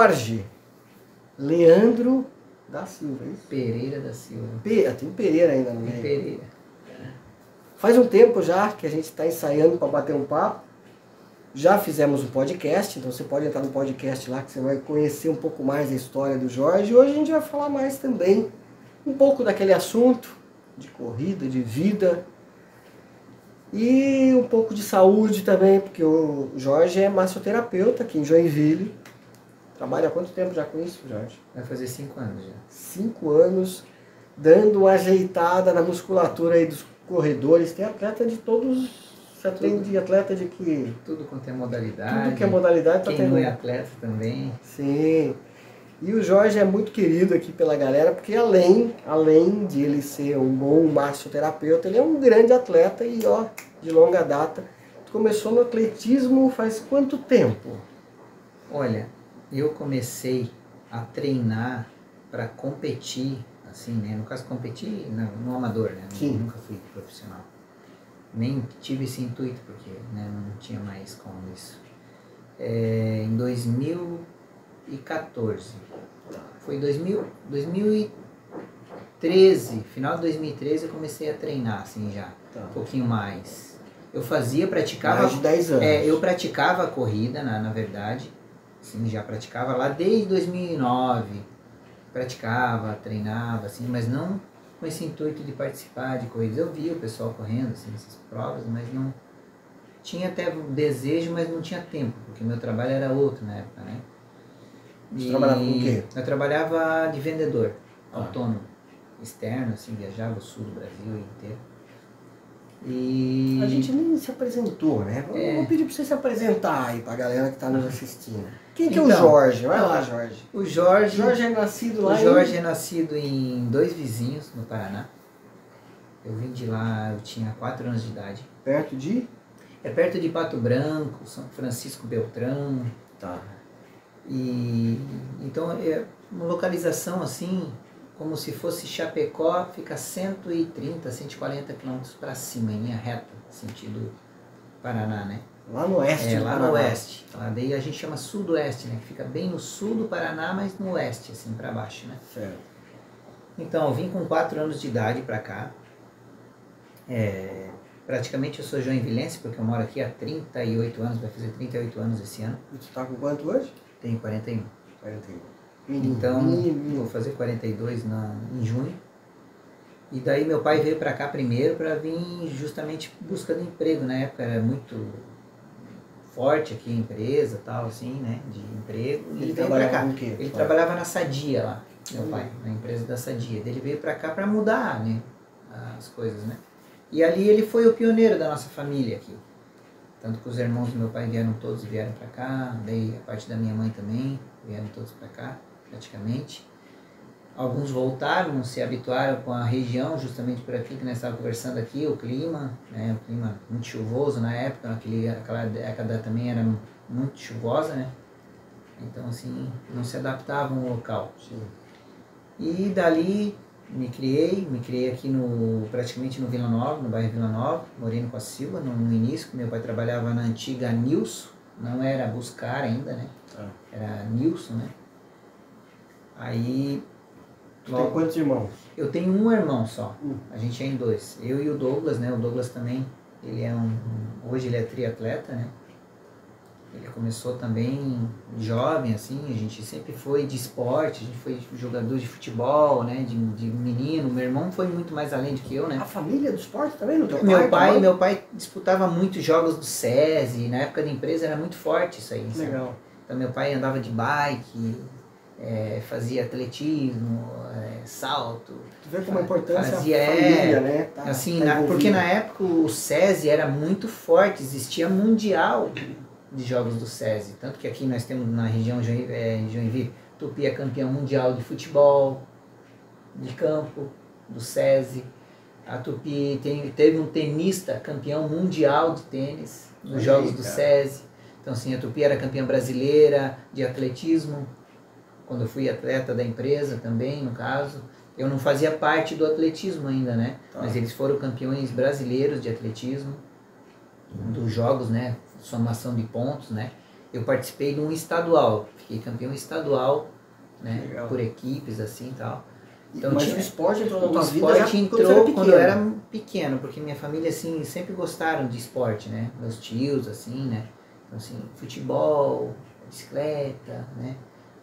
Jorge Leandro da Silva, é isso? Pereira da Silva. Tem Pereira ainda no meio. Pereira. Faz um tempo já que a gente está ensaiando para bater um papo. Já fizemos um podcast, então você pode entrar no podcast lá que você vai conhecer um pouco mais a história do Jorge. E hoje a gente vai falar mais também um pouco daquele assunto de corrida, de vida e um pouco de saúde também, porque o Jorge é massoterapeuta aqui em Joinville. Trabalha há quanto tempo já com isso, Jorge? Vai fazer 5 anos já. 5 anos, dando uma ajeitada na musculatura aí dos corredores. Tem atleta de todos. Você atende atleta de que? Tudo quanto é modalidade. Tudo que é modalidade. Quem não é atleta também. Sim. E o Jorge é muito querido aqui pela galera, porque além de ele ser um bom massoterapeuta, ele é um grande atleta e ó, de longa data. Começou no atletismo faz quanto tempo? Olha, eu comecei a treinar para competir, assim, né? No caso, competir no amador, né? Sim. Nunca fui profissional. Nem tive esse intuito, porque né, não tinha mais como isso. Em 2014. Foi 2013, final de 2013 eu comecei a treinar, assim, já. Tá. Um pouquinho mais. Eu praticava... Mais de 10 anos. Eu praticava a corrida, na verdade. Assim, já praticava lá desde 2009. Praticava, treinava, assim, mas não com esse intuito de participar de corridas. Eu via o pessoal correndo, assim, nessas provas, mas não... Tinha até desejo, mas não tinha tempo, porque meu trabalho era outro na época, né? Você trabalhava com o quê? Eu trabalhava de vendedor, autônomo, externo, assim, viajava o sul do Brasil inteiro. E... A gente nem se apresentou, né? Vou pedir para você se apresentar aí pra galera que está nos assistindo. Quem que é o Jorge? Vai lá, Jorge. O Jorge é nascido lá é nascido em Dois Vizinhos, no Paraná. Eu vim de lá, eu tinha 4 anos de idade. Perto de? É perto de Pato Branco, São Francisco Beltrão. Tá. E então é uma localização assim, como se fosse Chapecó, fica 130, 140 quilômetros para cima, em linha reta, sentido Paraná, né? Lá no oeste do lá Paraná. no oeste. Lá daí a gente chama sudoeste, né? Que fica bem no sul do Paraná, mas no oeste, assim, para baixo, né? Certo. Então, eu vim com 4 anos de idade para cá. Praticamente eu sou joinvilense, porque eu moro aqui há 38 anos, vai fazer 38 anos esse ano. E tu tá com quanto hoje? Tenho 41. 41. Então, vou fazer 42 em junho. E daí meu pai veio para cá primeiro para vir justamente em busca de emprego. Na época era muito forte aqui a empresa, tal, assim, né, de emprego. E Ele veio para cá. Com o quê? Ele trabalhava na Sadia lá, meu pai, na empresa da Sadia. Ele veio para cá para mudar, né, as coisas, né. E ali ele foi o pioneiro da nossa família aqui. Tanto que os irmãos do meu pai vieram para cá, daí a parte da minha mãe também, vieram todos para cá, praticamente. Alguns voltaram, não se habituaram com a região, justamente por aqui que nós estávamos conversando aqui, o clima, né, o clima muito chuvoso na época, aquela década também era muito chuvosa, né? Então, assim, não se adaptavam ao local. Sim. E dali me criei aqui praticamente no Vila Nova, no bairro Vila Nova, Moreno com a Silva, no início, que meu pai trabalhava na antiga Nilson, não era Buscar ainda, né? Era Nilson, né? Aí... Tu tem quantos irmãos? Eu tenho um irmão só, a gente é em 2. Eu e o Douglas, né? O Douglas também, ele é hoje ele é triatleta, né? Ele começou também jovem, assim, a gente sempre foi de esporte, a gente foi jogador de futebol, né? De menino. Meu irmão foi muito mais além do que eu, né? A família do esporte também? No teu Meu pai disputava muitos jogos do SESI, na época da empresa era muito forte isso aí. Legal. Sabe? Então meu pai andava de bike, fazia atletismo, salto. Tu vê como a importância fazia, a família, né? Assim, porque na época o SESI era muito forte, existia mundial de jogos do SESI. Tanto que aqui nós temos na região Joinville, Tupi é campeão mundial de futebol, de campo, do SESI. A Tupi teve um tenista campeão mundial de tênis nos jogos do SESI. Então, assim, a Tupi era campeã brasileira de atletismo, quando eu fui atleta da empresa também, no caso. Eu não fazia parte do atletismo ainda, né? Mas eles foram campeões brasileiros de atletismo, dos jogos, né? Somação de pontos, né? eu participei de um estadual, fiquei campeão estadual, né, Legal. por equipes assim e tal. Então, Mas tinha, o esporte entrou na o tua vida já esporte quando você era entrou quando eu pequeno. era pequeno, porque minha família assim sempre gostaram de esporte, né? Meus tios assim, né? Então assim, futebol, bicicleta, né?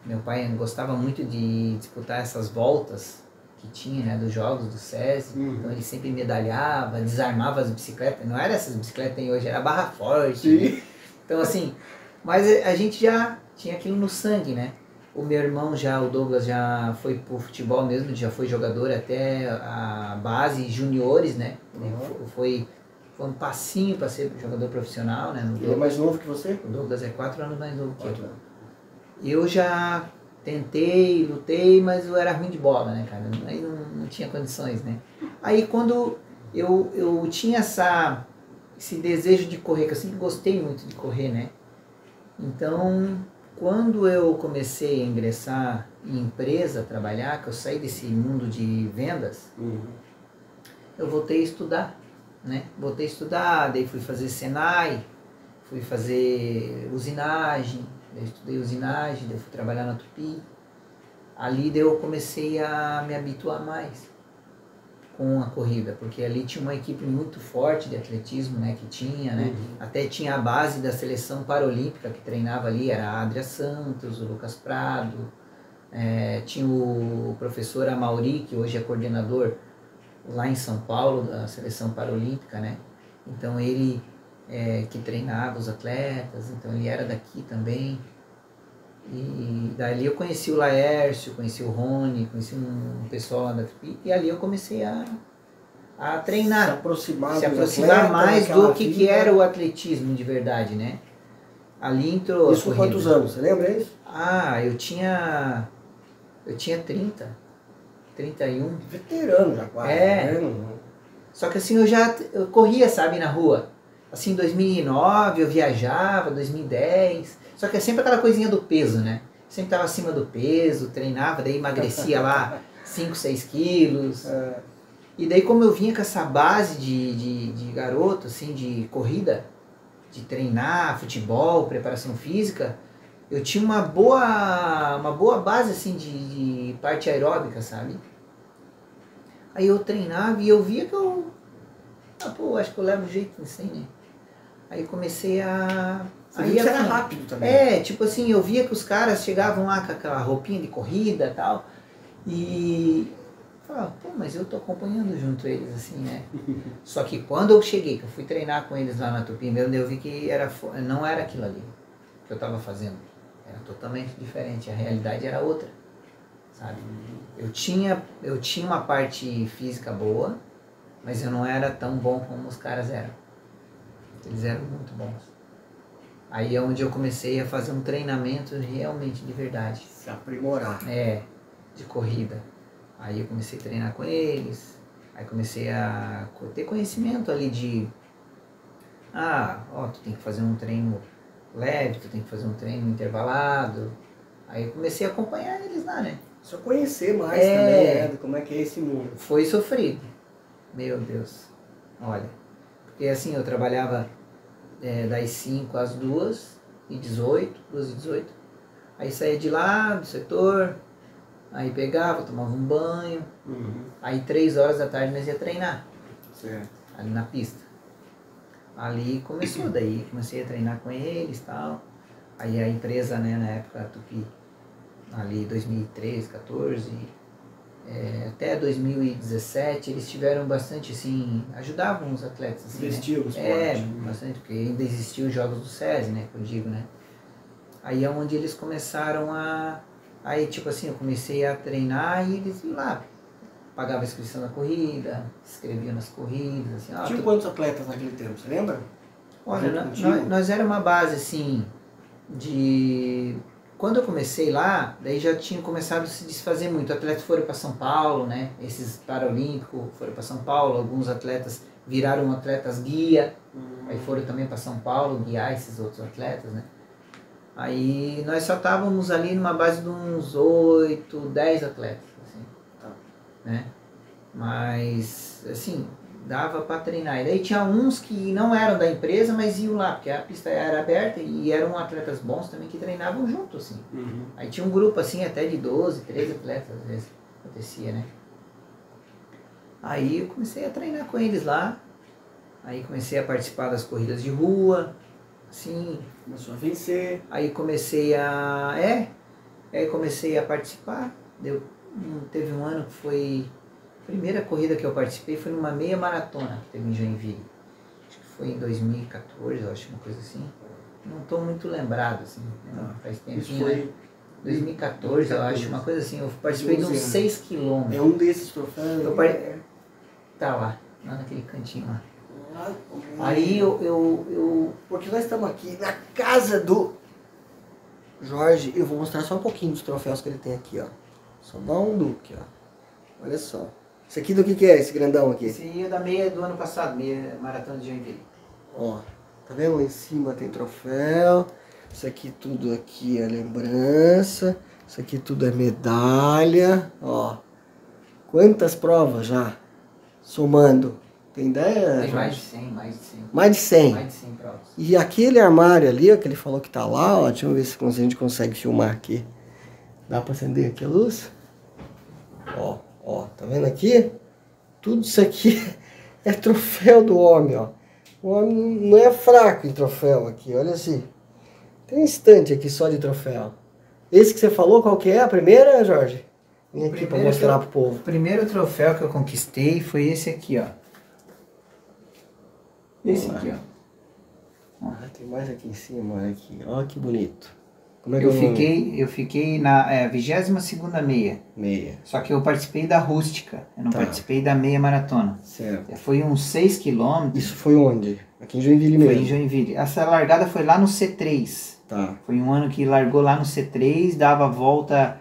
Meu pai gostava muito de disputar essas voltas que tinha, né, dos jogos do SESI. Então ele sempre medalhava, desarmava as bicicletas. Não era essas bicicletas que tem hoje, era barra forte. Né? Então assim, mas a gente já tinha aquilo no sangue, né? O meu irmão já, o Douglas, já foi pro futebol mesmo, já foi jogador até a base juniores, né? Ele foi um passinho para ser jogador profissional, né? Ele é mais novo que você? O Douglas é 4 anos mais novo que eu. 4 anos. Eu já tentei, lutei, mas eu era ruim de bola, né, cara? Aí não tinha condições, né? Aí quando eu tinha esse desejo de correr, que eu sempre gostei muito de correr, né? Então, quando eu comecei a ingressar em empresa, trabalhar, que eu saí desse mundo de vendas, eu voltei a estudar, né? Voltei a estudar, daí fui fazer Senai, fui fazer usinagem, daí estudei usinagem, daí fui trabalhar na Tupi. Ali daí eu comecei a me habituar mais com a corrida, porque ali tinha uma equipe muito forte de atletismo, né, que tinha, né, até tinha a base da seleção paralímpica que treinava ali, era a Adria Santos, o Lucas Prado, tinha o professor Amauri, que hoje é coordenador lá em São Paulo da seleção paralímpica, né, então ele que treinava os atletas, então ele era daqui também. E dali eu conheci o Laércio, conheci o Rony, conheci um pessoal lá da Tupi, e ali eu comecei a treinar, se aproximar mais do que era o atletismo de verdade, né? Ali entrou isso com quantos anos, você lembra isso? Ah, eu tinha 30, 31. Veterano já quase, né? Só que assim, eu corria, sabe, na rua. Assim, 2009 eu viajava, 2010. Só que é sempre aquela coisinha do peso, né? Sempre estava acima do peso, treinava, daí emagrecia lá 5, 6 quilos. E daí como eu vinha com essa base de garoto, assim, de corrida, de treinar, futebol, preparação física, eu tinha uma boa base, assim, de parte aeróbica, sabe? Aí eu treinava e eu via que acho que eu levo jeito nisso aí, né? Aí comecei a... Aí era rápido também. Tipo assim, eu via que os caras chegavam lá com aquela roupinha de corrida e tal, e falava, pô, mas eu tô acompanhando junto eles, assim, né? Só que quando eu cheguei, que eu fui treinar com eles lá na Tupi mesmo, eu vi que não era aquilo ali que eu tava fazendo. Era totalmente diferente, a realidade era outra, sabe? Eu tinha uma parte física boa, mas eu não era tão bom como os caras eram. Eles eram muito bons. Aí é onde eu comecei a fazer um treinamento realmente de verdade. Se aprimorar. De corrida. Aí eu comecei a treinar com eles. Aí comecei a ter conhecimento ali de... tu tem que fazer um treino leve, tu tem que fazer um treino intervalado. Aí eu comecei a acompanhar eles lá, né? Só conhecer mais também, né? De como é que é esse mundo. Foi sofrido. Meu Deus. Olha. Porque assim, eu trabalhava das 5 às 2h18, 2h18. Aí saía de lá, do setor, aí pegava, tomava um banho. Aí 3 horas da tarde nós ia treinar. Certo. Ali na pista. Ali começou, daí comecei a treinar com eles e tal. Aí a empresa, né, na época, a Tupi, ali 2013, 14, até 2017, eles tiveram bastante, assim, ajudavam os atletas. Assim, investiam no esporte. Bastante, porque ainda existiam os jogos do SESI, né, que eu digo, né. Aí é onde eles começaram aí tipo assim, eu comecei a treinar e eles iam lá, pagavam a inscrição na corrida, se inscreviam nas corridas, assim. Tinha quantos atletas naquele tempo, você lembra? Olha, nós era uma base, assim, quando eu comecei lá, daí já tinha começado a se desfazer muito. Atletas foram para São Paulo, né? Esses paralímpicos foram para São Paulo. Alguns atletas viraram atletas guia. Aí foram também para São Paulo guiar esses outros atletas, né? Aí nós só estávamos ali numa base de uns 8, 10 atletas, assim, né? Mas, assim, dava para treinar. E daí tinha uns que não eram da empresa, mas iam lá, porque a pista era aberta e eram atletas bons também que treinavam junto, assim. Aí tinha um grupo, assim, até de 12, 13 atletas, às vezes, acontecia, né? Aí eu comecei a treinar com eles lá, aí comecei a participar das corridas de rua, assim. Começou a vencer. Aí comecei a participar. Teve um ano que foi... A primeira corrida que eu participei foi numa meia maratona que teve em Joinville. Acho que foi em 2014, eu acho, uma coisa assim. Não estou muito lembrado, assim. Faz tempinho. Isso foi 2014, eu acho, uma coisa assim. Eu participei de uns 6 quilômetros. É um desses troféus. Tá lá naquele cantinho lá. Aí eu... Porque nós estamos aqui na casa do Jorge. Eu vou mostrar só um pouquinho dos troféus que ele tem aqui, ó. Só dá um look, ó. Olha só. Esse aqui do que é, esse grandão aqui? Esse é da meia do ano passado, meia maratona de Joinville. Ó, tá vendo? Lá em cima tem troféu. Isso aqui tudo aqui é lembrança. Isso aqui tudo é medalha. Ó, quantas provas já? Somando. Tem ideia? Tem mais de 100, mais de 100. Mais de 100. Mais de 100 provas. E aquele armário ali, ó, que ele falou que tá lá, ó. Deixa eu ver se a gente consegue filmar aqui. Dá pra acender aqui a luz? Ó, tá vendo aqui? Tudo isso aqui é troféu do homem, ó. O homem não é fraco em troféu aqui, olha assim. Tem um estante aqui só de troféu. Esse que você falou, qual que é a primeira, Jorge? Vem aqui pra mostrar pro povo. O primeiro troféu que eu conquistei foi esse aqui, ó. Esse aqui, ó. Ah, tem mais aqui em cima, olha aqui. Ó que bonito. Como é que eu fiquei na 22ª meia. Meia. Só que eu participei da rústica. Eu não participei da meia maratona. Certo. Foi uns 6 quilômetros. Isso foi onde? Aqui em Joinville mesmo? Foi em Joinville. Essa largada foi lá no C3. Tá. Foi um ano que largou lá no C3, dava a volta...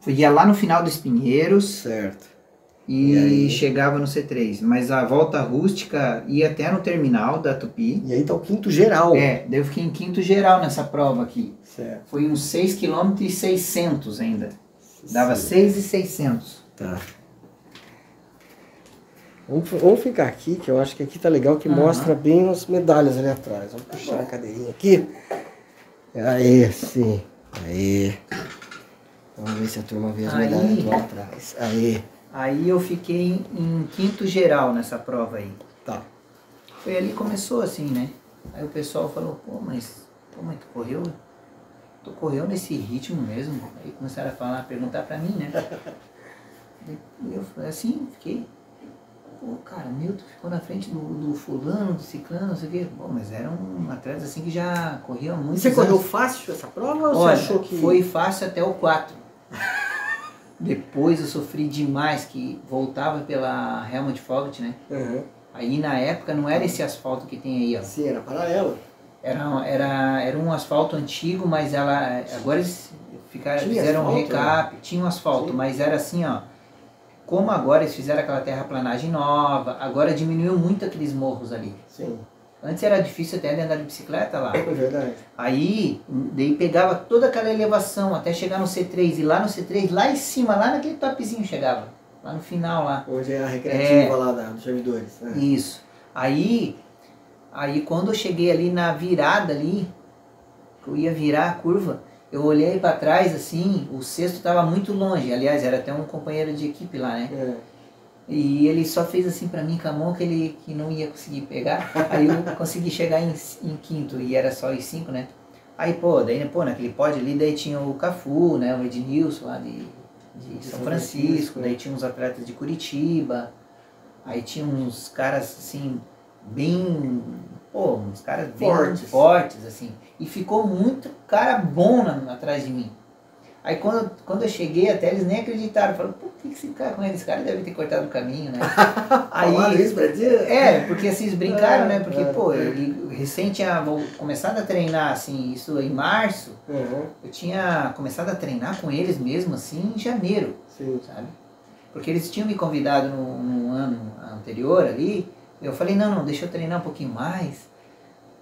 Ia lá no final do Espinheiros. Certo. E chegava no C3. Mas a volta rústica ia até no terminal da Tupi. E aí tá o quinto geral. Daí eu fiquei em quinto geral nessa prova aqui. Certo. Foi uns 6 km e 600 ainda. Dava 6.600. Tá. Vamos ficar aqui, que eu acho que aqui tá legal, que mostra bem as medalhas ali atrás. Vamos puxar a cadeirinha aqui. Aí, sim. Aí. Vamos ver se a turma vê as medalhas lá atrás. Aí eu fiquei em quinto geral nessa prova aí. Tá. Foi ali que começou assim, né? Aí o pessoal falou, mas tu correu nesse ritmo mesmo? Aí começaram a perguntar pra mim, né? E eu falei assim, fiquei. Pô, cara, Milton ficou na frente do fulano, do ciclano, não sei o quê. Bom, mas eram atletas assim que já corriam muito. E você correu fácil essa prova ou Olha, você achou que... foi fácil até o 4. Depois eu sofri demais, que voltava pela Helmut Fogt, né? Uhum. Aí na época não era esse asfalto que tem aí, ó. Sim, era paralelo. Era um asfalto antigo, mas agora eles fizeram um recap, tinha um asfalto, sim, mas era assim, ó. Como agora eles fizeram aquela terraplanagem nova, agora diminuiu muito aqueles morros ali. Sim. Antes era difícil até de andar de bicicleta lá. É verdade. Aí, daí pegava toda aquela elevação até chegar no C3. E lá no C3, lá em cima, lá naquele topzinho chegava. Lá no final, lá. Onde é a recreativa lá dos servidores. Né? Isso. Aí quando eu cheguei ali na virada ali, que eu ia virar a curva, eu olhei para trás assim, o cesto estava muito longe. Aliás, era até um companheiro de equipe lá, né? É. E ele só fez assim pra mim com a mão que não ia conseguir pegar. Aí eu consegui chegar em quinto e era só os 5, né? Aí, naquele pódio ali, daí tinha o Cafu, né? O Ednilson lá de São Francisco. Daí tinha uns atletas de Curitiba. Aí tinha uns caras assim, uns caras bem fortes, assim. E ficou muito cara bom atrás de mim. Aí quando eu cheguei, até eles nem acreditaram. Falaram, pô, que esse cara, como é que esse cara deve ter cortado o caminho, né? Aí isso pra ti? Porque assim, eles brincaram, né? Porque, ele recém tinha começado a treinar, assim, isso em março. Uhum. Eu tinha começado a treinar com eles mesmo, assim, em janeiro. Sim. Sabe? Porque eles tinham me convidado no ano anterior ali. Eu falei, não, deixa eu treinar um pouquinho mais,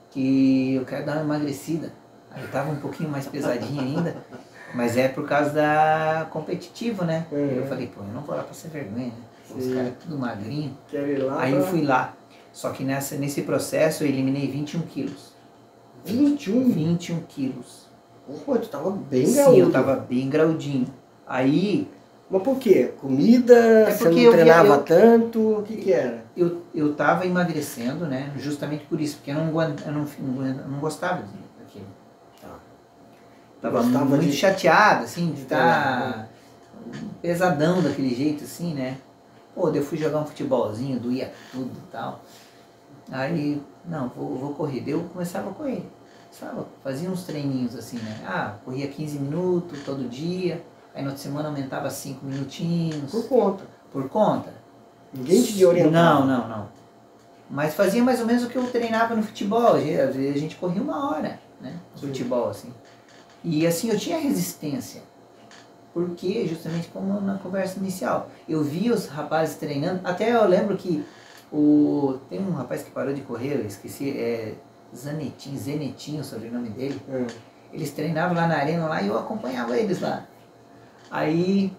que eu quero dar uma emagrecida. Aí eu tava um pouquinho mais pesadinho ainda. Mas é por causa da competitiva, né? Uhum. Eu falei, eu não vou lá pra ser vergonha, né? os caras tudo magrinho. Quero ir lá. Aí eu fui lá. Só que nesse processo eu eliminei 21 quilos. 21? 21 quilos. Pô, tu tava bem graúdo. Sim, eu tava bem graudinho. Aí... Mas por quê? Comida? Você não treinava tanto? O que era? Eu tava emagrecendo, né? Justamente por isso, porque eu não gostava daquilo. Tá. Tava muito chateado, assim, de estar pesadão daquele jeito, assim, né? Pô, daí eu fui jogar um futebolzinho, doía tudo e tal. Aí, não, vou correr. Daí eu começava a correr. Sabe? Fazia uns treininhos assim, né? Ah, corria 15 minutos todo dia. Aí na outra semana aumentava 5 minutinhos. Por conta. Por conta. Ninguém te orientava? Não. Mas fazia mais ou menos o que eu treinava no futebol. Às vezes a gente corria 1 hora, né? No futebol, assim. E assim, eu tinha resistência. Porque, justamente como na conversa inicial, eu via os rapazes treinando. Até eu lembro que tem um rapaz que parou de correr, eu esqueci, Zenetinho, o sobrenome dele. Eles treinavam lá na arena lá e eu acompanhava eles lá. Aí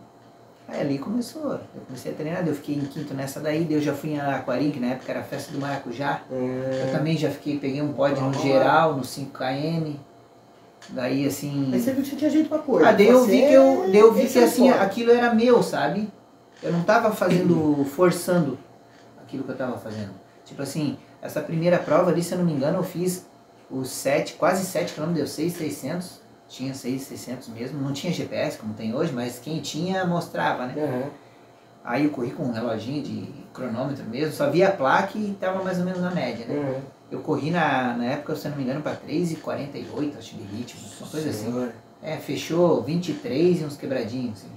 ali começou, eu comecei a treinar, eu fiquei em quinto nessa daí, eu já fui em Araquari, que na época era a festa do maracujá. Eu também já peguei um pódio no geral, no 5 km. Daí assim... Mas você viu que você tinha jeito pra coisa. Daí eu vi que assim, aquilo era meu, sabe? Eu não tava forçando aquilo que eu tava fazendo. Tipo assim, essa primeira prova ali, se eu não me engano, eu fiz quase 7 km, deu 6,600. Tinha 6,600 mesmo, não tinha GPS como tem hoje, mas quem tinha mostrava, né? Aí eu corri com um reloginho de cronômetro mesmo, só via a placa e tava mais ou menos na média, né? Eu corri na época, se eu não me engano, para 3,48, acho, de ritmo, uma coisa assim. Fechou 23 e uns quebradinhos, assim.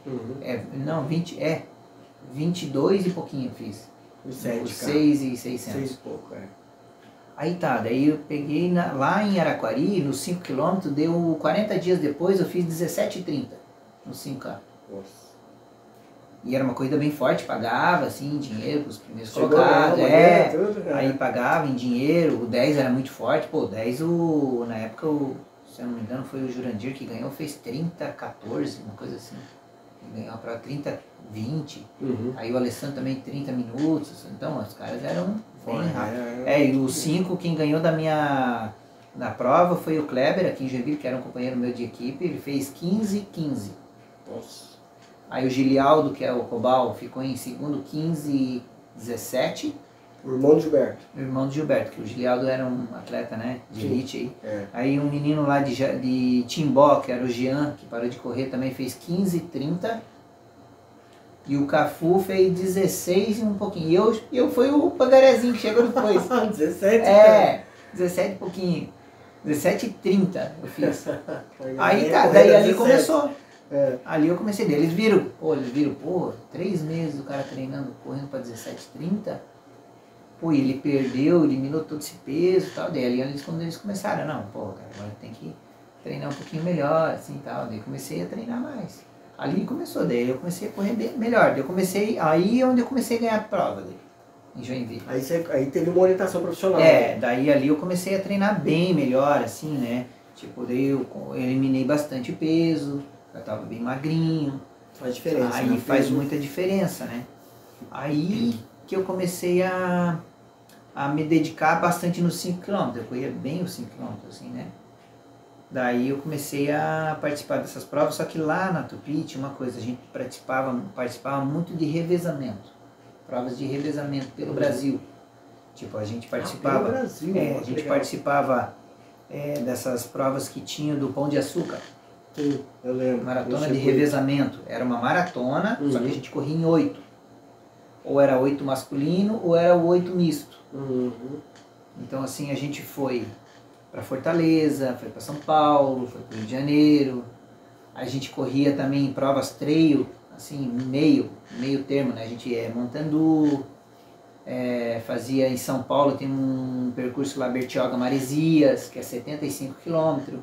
22 e pouquinho eu fiz. 6,600. 6 e pouco, Aí tá, daí eu peguei lá em Araquari, nos 5 km, deu 40 dias depois, eu fiz 17,30 nos 5K. Nossa. E era uma corrida bem forte, pagava assim, dinheiro para os primeiros colocados. Aí pagava em dinheiro, o 10 era muito forte, pô, o 10 na época, se eu não me engano, foi o Jurandir que ganhou, fez 30,14, uma coisa assim. Ele ganhou para 30,20. Aí o Alessandro também 30 minutos, então os caras eram bem rápidos. E o 5, quem ganhou na prova foi o Kleber, aqui em Joinville, que era um companheiro meu de equipe, ele fez 15,15. Nossa. Aí o Gilialdo, que é o Cobal, ficou em segundo, 15,17. O irmão do Gilberto. O irmão do Gilberto, que o Gilialdo era um atleta, né, de elite aí. Aí um menino lá de Timbó, que era o Jean, que parou de correr, também fez 15,30. E o Cafu fez 16 e um pouquinho. E eu fui o pagarezinho que chegou depois. 17? 17 e pouquinho. 17,30 eu fiz. Aí tá, daí ali começou. Ali eu comecei, eles viram, 3 meses o cara treinando, correndo para 17,30. Pô, e ele eliminou todo esse peso e tal. Daí ali quando eles começaram, cara, agora tem que treinar um pouquinho melhor, assim tal. Daí comecei a treinar mais. Ali começou, daí eu comecei a correr melhor. Aí é onde eu comecei a ganhar a prova, em Joinville. Aí teve uma orientação profissional. Daí ali eu comecei a treinar bem melhor, assim, né? Tipo, daí eu eliminei bastante peso, eu tava bem magrinho. Faz diferença. Aí faz muita diferença, né? Aí que eu comecei a me dedicar bastante nos 5 km. Eu corria bem os 5 km, assim, né? Daí eu comecei a participar dessas provas, só que lá na Tupi tinha uma coisa, a gente participava muito de revezamento. Provas de revezamento pelo Brasil. Tipo, a gente participava. Pelo Brasil, a gente participava dessas provas que tinham do Pão de Açúcar. Sim, eu lembro. Maratona de revezamento. Era uma maratona, só que a gente corria em 8. Ou era 8 masculino, ou era o 8 misto. Então assim, a gente foi para Fortaleza, foi para São Paulo, foi para o Rio de Janeiro. A gente corria também em provas trail, assim, meio termo, né? A gente montando, fazia em São Paulo, tem um percurso lá, Bertioga Maresias, que é 75 km.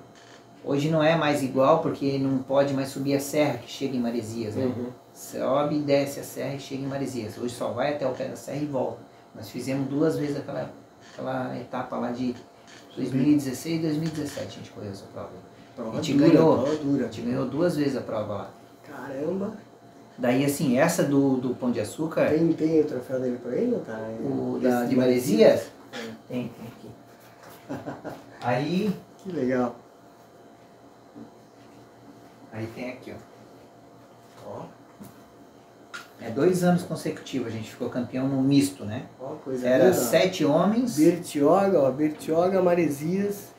Hoje não é mais igual, porque não pode mais subir a serra que chega em Maresias, né? Sobe e desce a serra e chega em Maresias. Hoje só vai até o pé da serra e volta. Nós fizemos 2 vezes aquela etapa lá de 2016 e 2017, a gente correu essa prova. A gente ganhou 2 vezes a prova lá. Caramba! Daí, assim, essa do Pão de Açúcar... Tem o troféu dele pra ele, não tá? De Maresias? Tem aqui. Aí... Que legal. Aí tem aqui, ó. É 2 anos consecutivos, a gente ficou campeão no misto, né? Ó, coisa Era linda. 7 homens... Bertioga, Maresias.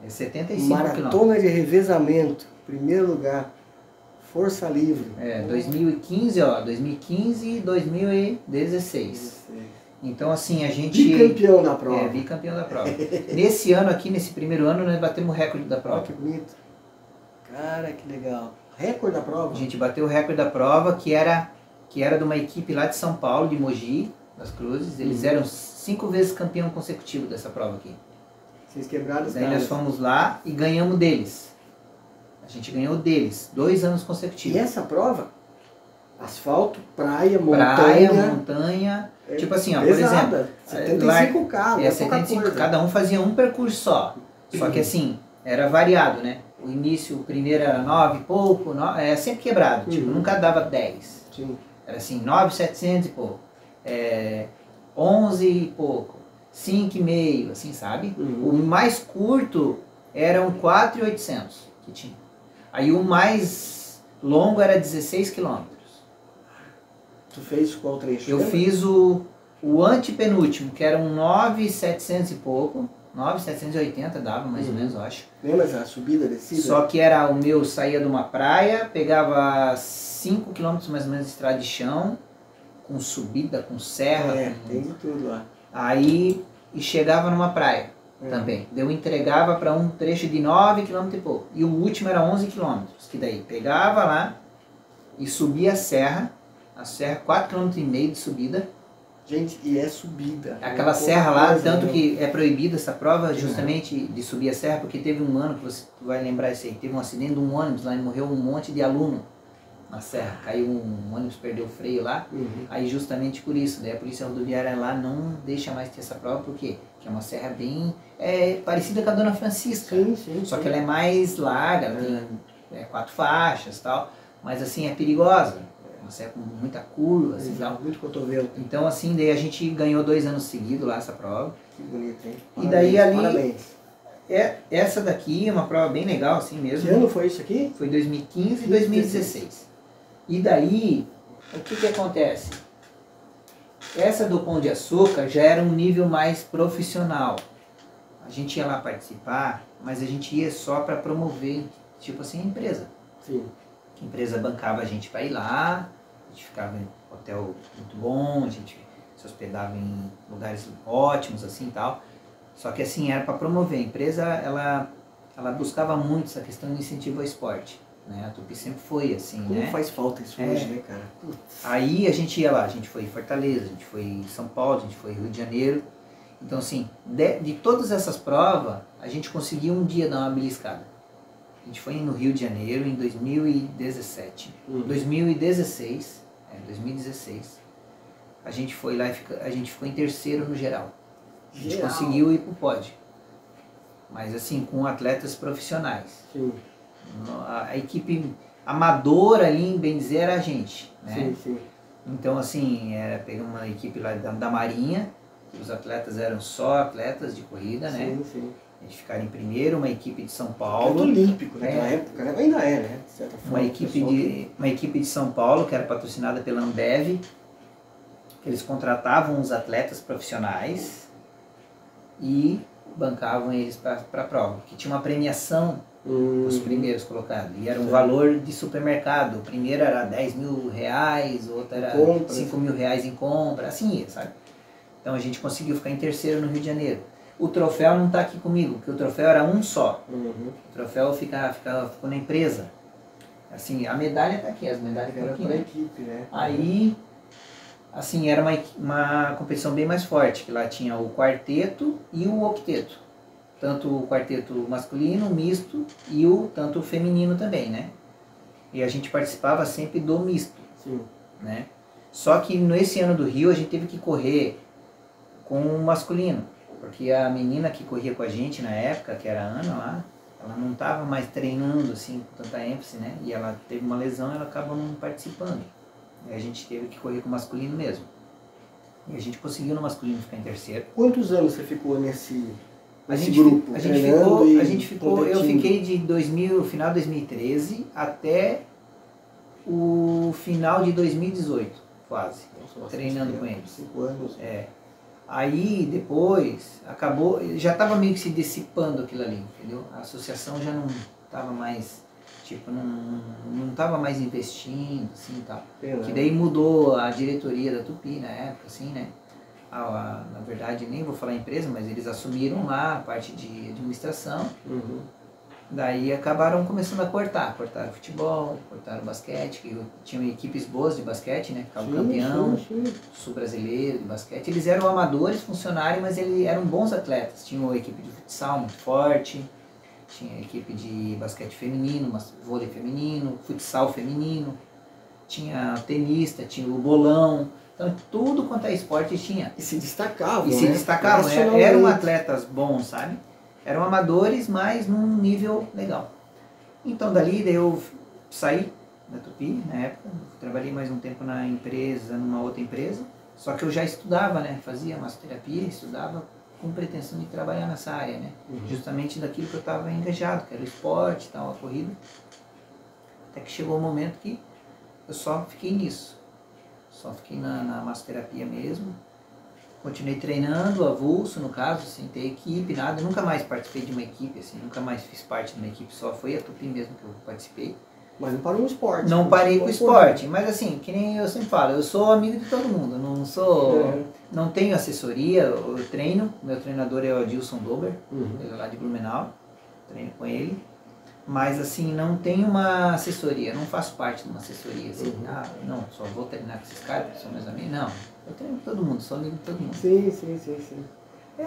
É 75 Maratona quilômetros. de revezamento, primeiro lugar. Força livre. 2015, ó. 2015 e 2016. Então, assim, a gente... Bicampeão da prova. Bicampeão da prova. Nesse ano aqui, nesse primeiro ano, nós batemos o recorde da Ó, prova. que bonito. Cara, que legal. Recorde da prova? A gente bateu o recorde da prova, que era de uma equipe lá de São Paulo, de Mogi, das Cruzes. Eles eram 5 vezes campeão consecutivo dessa prova aqui. Vocês quebraram os Daí caras. nós fomos lá e ganhamos deles. A gente ganhou deles, 2 anos consecutivos. E essa prova? Asfalto, praia, montanha. Tipo assim, ó, por pesada. exemplo... 75 carros, 75, cada um fazia um percurso só. Só que assim, era variado, né? O início, o primeiro era 9 e pouco, sempre quebrado. Tipo, nunca dava 10. Sim. Era assim, 9.700 e pouco. 11 e pouco. 5,5, assim, sabe? O mais curto eram 4.800 que tinha. Aí o mais longo era 16 quilômetros. Tu fez qual trecho? Eu fiz o antepenúltimo, que era um 9.700 e pouco. 9.780 dava, mais ou menos, eu acho. Lembra a subida, descida? Só que era o meu, saía de uma praia, pegava 5 quilômetros mais ou menos de estrada de chão, com subida, com serra. Tem de tudo lá. Aí, e chegava numa praia também. Eu entregava para um trecho de 9 km e pouco. E o último era 11 km. Que daí pegava lá e subia a serra 4,5 km de subida. Gente, e é subida. Aquela serra lá, tanto que é proibida essa prova justamente de subir a serra, porque teve um ano, que você vai lembrar isso aí, teve um acidente de um ônibus lá e morreu um monte de aluno na serra. Caiu um ônibus, perdeu o freio lá. Aí justamente por isso, daí a polícia rodoviária lá não deixa mais ter essa prova, por quê? Porque é uma serra bem parecida com a Dona Francisca. Só que ela é mais larga, ela tem 4 faixas e tal, mas assim, é perigosa. Uma serra com muita curva, assim, tal. Muito cotovelo. Então assim, daí a gente ganhou 2 anos seguidos lá essa prova. Que bonito, hein? E daí ali, parabéns. Essa daqui é uma prova bem legal assim mesmo. Que ano foi isso aqui? Foi 2015 e 2016. E daí, o que acontece? Essa do Pão de Açúcar já era um nível mais profissional. A gente ia lá participar, mas a gente ia só para promover, tipo assim, a empresa. Sim. A empresa bancava a gente para ir lá, a gente ficava em hotel muito bom, a gente se hospedava em lugares ótimos assim e tal. Só que assim, era para promover. A empresa, ela buscava muito essa questão de incentivo ao esporte. Né? A Tupi sempre foi assim, Como né? faz falta isso hoje, né, cara? Aí a gente ia lá, a gente foi em Fortaleza, a gente foi em São Paulo, a gente foi em Rio de Janeiro. Então assim, de todas essas provas, a gente conseguiu um dia dar uma beliscada. A gente foi no Rio de Janeiro em 2017. 2016, a gente foi lá e a gente ficou em terceiro no geral. A gente conseguiu ir pro pódio. Mas assim, com atletas profissionais. Sim. A equipe amadora ali, em bem dizer, era a gente. Né? Sim, sim. Então assim, peguei uma equipe lá da Marinha, os atletas eram só atletas de corrida, né? Sim, sim. A gente ficaram em primeiro, uma equipe de São Paulo. Atleta olímpico naquela época, né? Ainda é, né? De certa forma, Uma equipe de São Paulo, que era patrocinada pela Ambev, que eles contratavam os atletas profissionais e bancavam eles para a prova. Que tinha uma premiação os primeiros colocados. E era um valor de supermercado. O primeiro era 10 mil reais, o outro era 5 mil reais em compra, assim ia, sabe? Então a gente conseguiu ficar em terceiro no Rio de Janeiro. O troféu não está aqui comigo, porque o troféu era um só. O troféu ficou na empresa. Assim, a medalha está aqui, as medalhas estão aqui, né? Equipe, né? Aí, assim, era uma competição bem mais forte, que lá tinha o quarteto e o octeto. Tanto o quarteto masculino, misto, e tanto o feminino também, né? E a gente participava sempre do misto. Sim. Né? Só que nesse ano do Rio a gente teve que correr com o masculino. Porque a menina que corria com a gente na época, que era a Ana lá, ela não estava mais treinando assim com tanta ênfase, né? E ela teve uma lesão e ela acabou não participando. E a gente teve que correr com o masculino mesmo. E a gente conseguiu no masculino ficar em terceiro. Quantos anos você ficou nesse grupo? A gente ficou, eu fiquei de final de 2013 até o final de 2018, quase. Nossa, treinando com eles. 5 anos. É. Aí depois acabou, já estava meio que se dissipando aquilo ali, entendeu? A associação já não estava mais, tipo, não estava mais investindo, assim e tal. Que daí mudou a diretoria da Tupi na época, assim, né? Na verdade, nem vou falar empresa, mas eles assumiram lá a parte de administração. Uhum. Daí acabaram começando a cortaram o futebol, cortaram o basquete, que tinham equipes boas de basquete, né? Ficava campeão, sul brasileiro de basquete. Eles eram amadores, funcionários, mas eles eram bons atletas. Tinha uma equipe de futsal muito forte, tinha equipe de basquete feminino, vôlei feminino, futsal feminino, tinha tenista, tinha o bolão. Então tudo quanto é esporte tinha. E se destacavam, E se destacavam, eram atletas bons, sabe? Eram amadores, mas num nível legal. Então daí eu saí da Tupi na época, trabalhei mais um tempo na empresa, numa outra empresa, só que eu já estudava, né? Fazia massoterapia, estudava com pretensão de trabalhar nessa área, né? Justamente daquilo que eu estava engajado, que era o esporte, tal, a corrida. Até que chegou o momento que eu só fiquei nisso. Só fiquei na massoterapia mesmo. Continuei treinando, avulso no caso, sem ter equipe, nada. Nunca mais participei de uma equipe, assim, nunca mais fiz parte de uma equipe, só foi a Tupi mesmo que eu participei. Mas não parou no esporte. Não parei com o esporte, mas assim, que nem eu sempre falo, eu sou amigo de todo mundo, não sou, não tenho assessoria, eu treino, meu treinador é o Adilson Dober, ele é lá de Blumenau, treino com ele. Mas assim, não tenho uma assessoria, não faço parte de uma assessoria, assim, não, só vou treinar com esses caras, porque são meus amigos, não. Eu treino com todo mundo, sou amigo de todo mundo. Sim.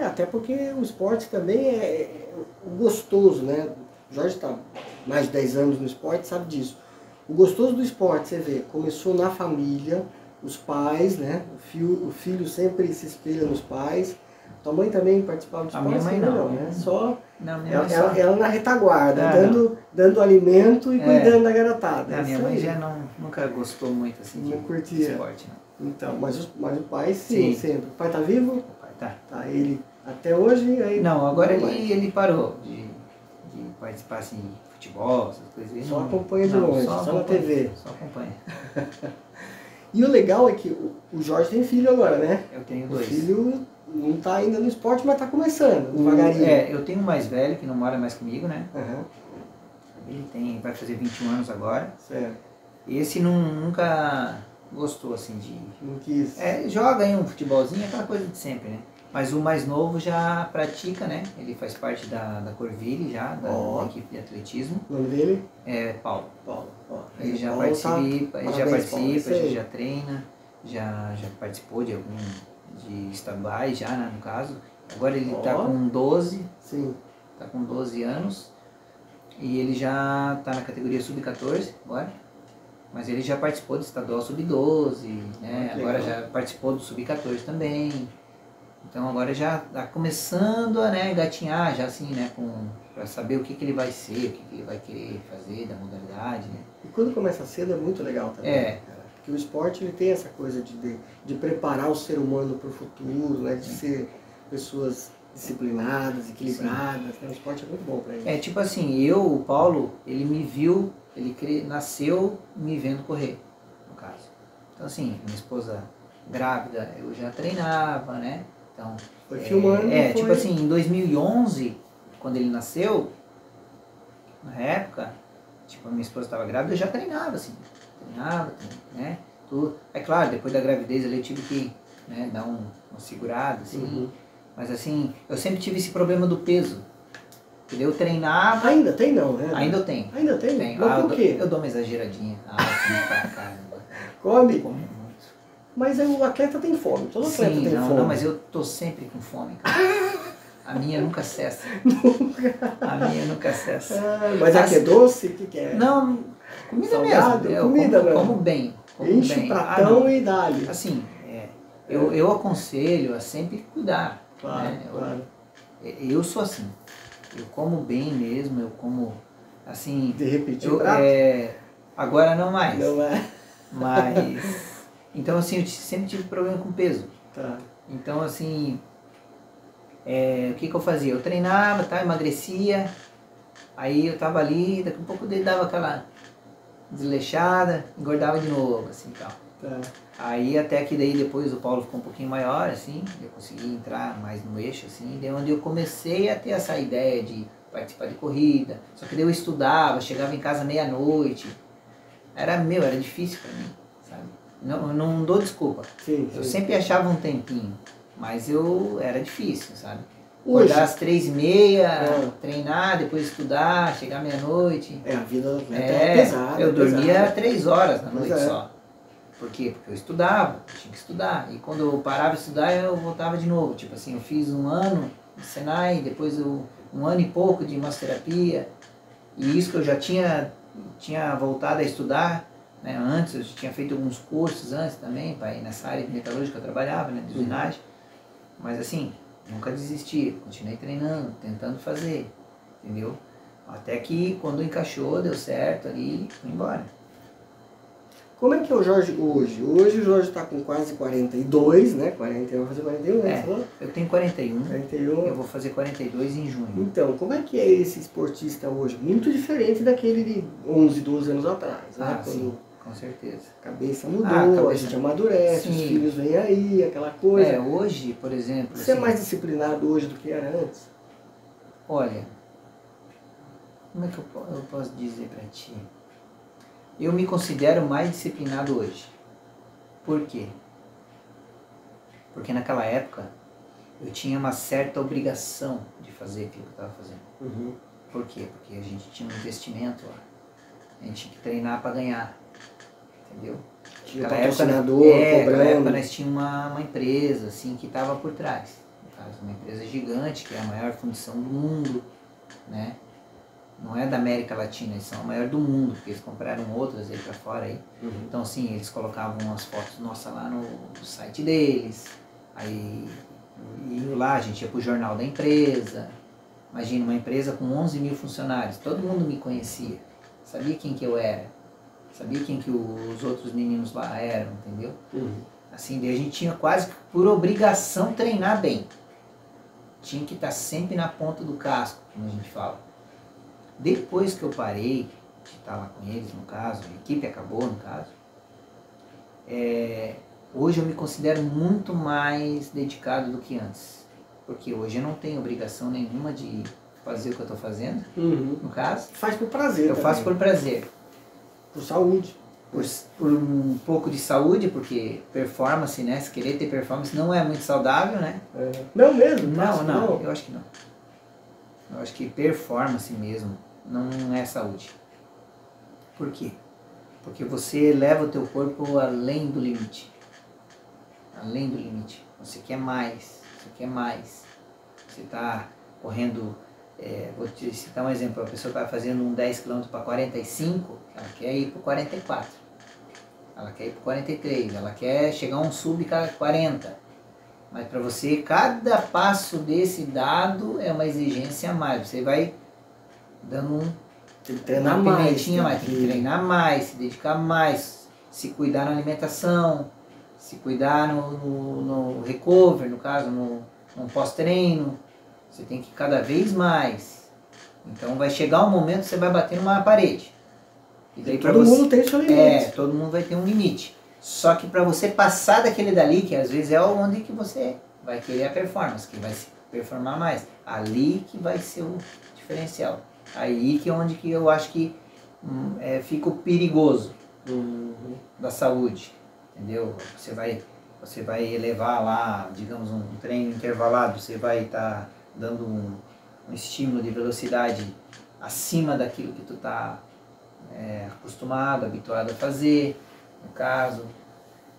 Até porque o esporte também é gostoso, né? O Jorge está mais de 10 anos no esporte, sabe disso. O gostoso do esporte, você vê, começou na família, os pais, né? O filho sempre se espelha nos pais. Tua mãe também participava do esporte? A minha mãe não, né? Só não, ela na retaguarda, dando alimento e cuidando da garotada. A minha mãe já nunca gostou muito assim de esporte, não. Então, mas o pai sim, sempre. O pai tá vivo? O pai tá. Tá, ele até hoje? Aí não, agora ele parou de participar assim de futebol, essas coisas. Só acompanha de longe, só na TV. Só acompanha. E o legal é que o Jorge tem filho agora, né? Eu tenho 2. O filho não está ainda no esporte, mas está começando, devagarinho. Eu tenho um mais velho, que não mora mais comigo, né? Ele vai fazer 21 anos agora. Certo. Esse nunca gostou, assim, de... Não quis. Joga aí um futebolzinho, aquela coisa de sempre, né? Mas o mais novo já pratica, né? Ele faz parte da Corville já, da equipe de atletismo. O nome dele? É Paulo. Ele já Paulo participa, Paulo, já treina, já participou de estaduais já, né, no caso. Agora ele está com 12. Sim. Tá com 12 anos. E ele já está na categoria sub-14 agora. Mas ele já participou do estadual sub-12, né? Agora já participou do sub-14 também. Então agora já está começando a gatinhar, já assim, né? Para saber o que ele vai ser, o que ele vai querer fazer da modalidade, né? E quando começa cedo é muito legal também. Porque o esporte ele tem essa coisa de preparar o ser humano para o futuro, né? De ser pessoas disciplinadas, equilibradas. Né? O esporte é muito bom para ele. Tipo assim, o Paulo, ele me viu, nasceu me vendo correr, no caso. Então assim, minha esposa grávida, eu já treinava, né? Então, foi filmando. Tipo assim, em 2011, quando ele nasceu, na época, tipo, a minha esposa estava grávida, eu já treinava, assim. Né? Tudo. É claro, depois da gravidez ali eu tive que dar uma segurada, assim. Mas assim, eu sempre tive esse problema do peso. Entendeu? Eu treinava... Ainda tem não, né? Ainda eu tenho. Ainda tem? Mas por quê? Eu dou uma exageradinha. Pra caramba. Come? Come muito. Mas o atleta tem fome, todo atleta tem fome. Não, mas eu tô sempre com fome, cara. A minha nunca cessa. A minha nunca cessa. Mas aqui é doce? O que é? Não, comida salgado, mesmo. Comida mesmo. Como bem. Enche o pratão e dá-lhe. Assim, eu aconselho a sempre cuidar. Claro, né? claro. Eu sou assim. Eu como bem mesmo, eu como, assim... De repetir eu, o prato? agora não mais. Não é? Mas... Então, assim, eu sempre tive problema com peso. Tá. Então, assim... o que eu fazia? Eu treinava, tá, emagrecia, aí eu tava ali, daqui a pouco dava aquela desleixada, engordava de novo, assim, tal. Tá. Aí até que daí depois o Paulo ficou um pouquinho maior, assim, eu consegui entrar mais no eixo, assim, daí onde eu comecei a ter essa ideia de participar de corrida, só que daí eu estudava, chegava em casa meia-noite, era difícil pra mim, sabe? Não dou desculpa, Sim, eu sim. sempre achava um tempinho, mas era difícil, sabe? Hoje? Acordar às 3h30, treinar, depois estudar, chegar meia-noite. A vida do atleta é pesada. Eu dormia pesada. 3 horas na noite Pois é. só. Por quê? Porque eu estudava, eu tinha que estudar. E quando eu parava de estudar, eu voltava de novo. Tipo assim, eu fiz 1 ano de Senai, depois 1 ano e pouco de massoterapia. E isso que eu já tinha voltado a estudar, né? Antes, eu tinha feito alguns cursos antes também, para ir nessa área de metalúrgica que eu trabalhava, né? De usinagem. Mas assim, nunca desisti, continuei treinando, tentando fazer, entendeu? Até que quando encaixou, deu certo ali, fui embora. Como é que é o Jorge hoje? Hoje o Jorge está com quase 42, né? 41, vai fazer 41, né? Falou? Eu tenho 41, 41. eu vou fazer 42 em junho. Então, como é que é esse esportista hoje? Muito diferente daquele de 11, 12 anos atrás, né? Sim, com certeza. A cabeça mudou, a gente amadurece, sim. Os filhos vêm aí, aquela coisa. Hoje, por exemplo... Você assim, é mais disciplinado hoje do que era antes? Olha, como é que eu posso dizer pra ti? Eu me considero mais disciplinado hoje. Por quê? Porque naquela época eu tinha uma certa obrigação de fazer aquilo que eu estava fazendo. Uhum. Por quê? Porque a gente tinha um investimento lá. A gente tinha que treinar para ganhar. Entendeu? Tinha Naquela patrocinador, naquela época cobrando. nós tínhamos uma empresa assim, que estava por trás. No caso, uma empresa gigante, que é a maior fundição do mundo, né? Não é da América Latina, eles são a maior do mundo, porque eles compraram outras aí pra fora aí. Uhum. Então assim, eles colocavam as fotos nossas lá no site deles, aí iam lá, a gente ia pro jornal da empresa. Imagina, uma empresa com 11 mil funcionários, todo mundo me conhecia, sabia quem que eu era, sabia quem que os outros meninos lá eram, entendeu? Uhum. Assim, daí a gente tinha quase por obrigação treinar bem. Tinha que estar sempre na ponta do casco, como a gente fala. Depois que eu parei de estar lá com eles, no caso, a equipe acabou, no caso, hoje eu me considero muito mais dedicado do que antes. Porque hoje eu não tenho obrigação nenhuma de fazer o que eu estou fazendo, no caso. Faz por prazer. Eu faço por prazer. Por saúde. Por um pouco de saúde, porque performance, né? Se querer ter performance não é muito saudável, né? Não mesmo? Não, eu acho que não. Eu acho que performance mesmo não é saúde. Por quê? Porque você leva o teu corpo além do limite. Além do limite. Você quer mais. Você quer mais. Você está correndo... vou te citar um exemplo. A pessoa está fazendo um 10 km para 45, ela quer ir para 44. Ela quer ir para 43. Ela quer chegar a um sub 40. Mas para você, cada passo desse dado é uma exigência a mais. Você vai dando tem que treinar uma mais. pimentinha mais. Tem que treinar mais, se dedicar mais, se cuidar na alimentação, se cuidar no recover, no caso, no pós-treino. Você tem que ir cada vez mais. Então vai chegar um momento que você vai bater numa parede. E daí todo mundo tem seu limite. Todo mundo vai ter um limite. Só que para você passar daquele dali, que às vezes é onde que você vai querer a performance, que vai se performar mais. Ali que vai ser o diferencial. Aí que é onde que eu acho que fica o perigoso da saúde. Entendeu? Você vai elevar lá, digamos, um treino intervalado, você vai estar dando um estímulo de velocidade acima daquilo que tu está acostumado, habituado a fazer. No caso,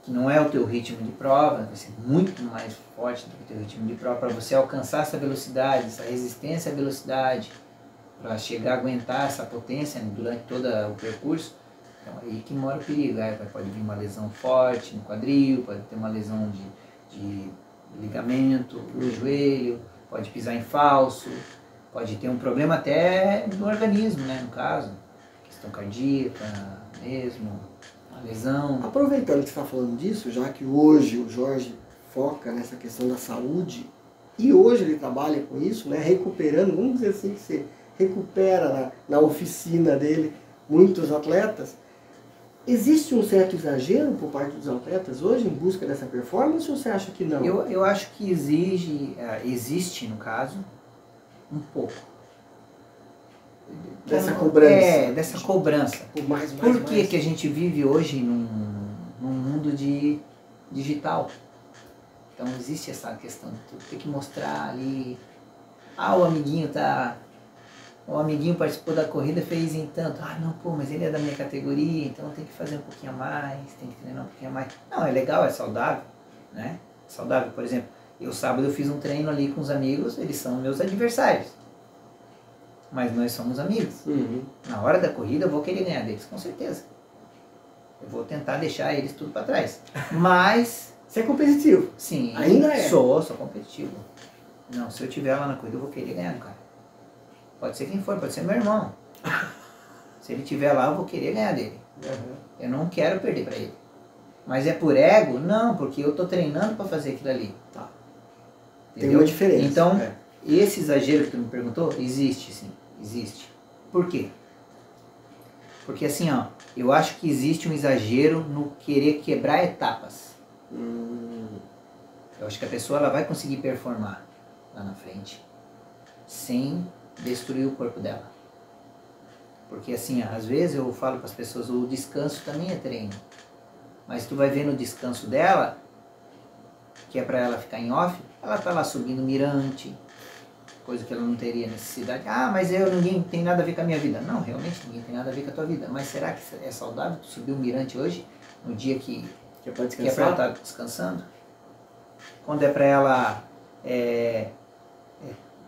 que não é o teu ritmo de prova, vai ser muito mais forte do que o teu ritmo de prova, para você alcançar essa velocidade, essa resistência à velocidade, para chegar a aguentar essa potência durante todo o percurso. Então aí que mora o perigo. Aí pode vir uma lesão forte no quadril, pode ter uma lesão de ligamento no joelho, pode pisar em falso, Pode ter um problema até no organismo, né? No caso, questão cardíaca mesmo, uma lesão. Aproveitando que você está falando disso, já que hoje o Jorge foca nessa questão da saúde, e hoje ele trabalha com isso, né? Recuperando, vamos dizer assim, que você recupera na oficina dele muitos atletas. Existe um certo exagero por parte dos atletas hoje em busca dessa performance ou você acha que não? Eu acho que existe, no caso, um pouco. Dessa cobrança. Dessa cobrança. Por que a gente vive hoje num mundo digital? Então existe essa questão de tu ter que mostrar ali, o amiguinho participou da corrida, fez em tanto, não, pô, mas ele é da minha categoria, então tem que fazer um pouquinho a mais, tem que treinar um pouquinho a mais. Não, é legal, é saudável, né? Saudável, por exemplo, sábado eu fiz um treino ali com os amigos, eles são meus adversários, mas nós somos amigos. Uhum. Na hora da corrida eu vou querer ganhar deles, com certeza. Eu vou tentar deixar eles tudo para trás, mas... Você é competitivo? Sim. Ainda é? Sou competitivo. Não, se eu estiver lá na corrida eu vou querer ganhar do cara. Pode ser quem for, pode ser meu irmão. Se ele estiver lá, eu vou querer ganhar dele. Uhum. Eu não quero perder para ele. Mas é por ego? Não, porque eu estou treinando para fazer aquilo ali. Tá. Entendeu? Tem uma diferença. Então, esse exagero que tu me perguntou, existe sim. Existe. Por quê? Porque assim, eu acho que existe um exagero no querer quebrar etapas. Eu acho que a pessoa ela vai conseguir performar lá na frente sem destruir o corpo dela. Porque assim, às vezes eu falo para as pessoas, o descanso também é treino. Mas tu vai ver no descanso dela, que é para ela ficar em off, ela tá lá subindo mirante, coisa que ela não teria necessidade. Mas ninguém tem nada a ver com a minha vida. Não, realmente ninguém tem nada a ver com a tua vida. Mas será que é saudável tu subir um mirante hoje, no dia que é para ela estar descansando? Quando é para ela,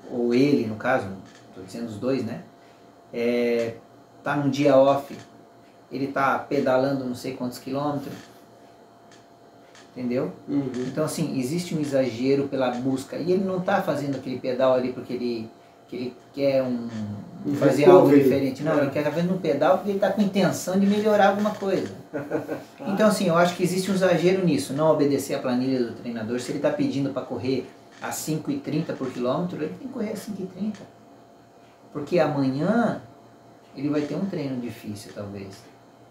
ou ele no caso, estou dizendo os dois, né? Tá num dia off, ele tá pedalando não sei quantos quilômetros, entendeu? Uhum. Então assim, existe um exagero pela busca, e ele não tá fazendo aquele pedal ali porque ele quer fazer algo diferente, não, ele quer estar fazendo um pedal porque ele tá com intenção de melhorar alguma coisa. Então assim, eu acho que existe um exagero nisso, não obedecer a planilha do treinador. Se ele tá pedindo para correr a 5,30 por quilômetro, ele tem que correr a 5,30. Porque amanhã ele vai ter um treino difícil, talvez.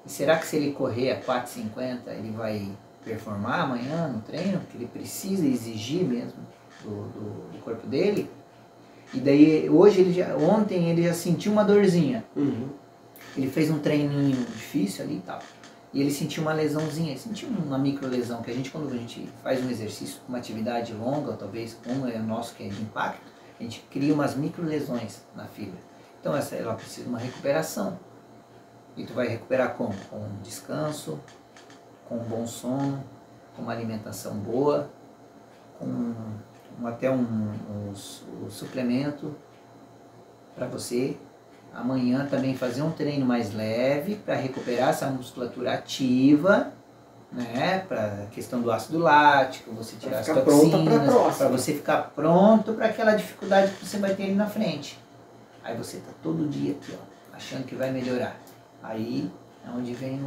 E será que se ele correr a 4,50, ele vai performar amanhã no treino? Que ele precisa exigir mesmo do corpo dele? E daí, ontem ele já sentiu uma dorzinha. Uhum. Ele fez um treininho difícil ali e tal. E ele sentiu uma lesãozinha, ele sentiu uma micro lesão, que quando a gente faz um exercício, uma atividade longa, talvez como é o nosso que é de impacto, a gente cria umas micro lesões na fibra. Então ela precisa de uma recuperação. E tu vai recuperar como? Com descanso, com um bom sono, com uma alimentação boa, com até um suplemento para você amanhã também fazer um treino mais leve para recuperar essa musculatura ativa, né, para a questão do ácido lático, você tirar as toxinas, para você ficar pronto para aquela dificuldade que você vai ter ali na frente. Aí você tá todo dia aqui, achando que vai melhorar. Aí é onde vem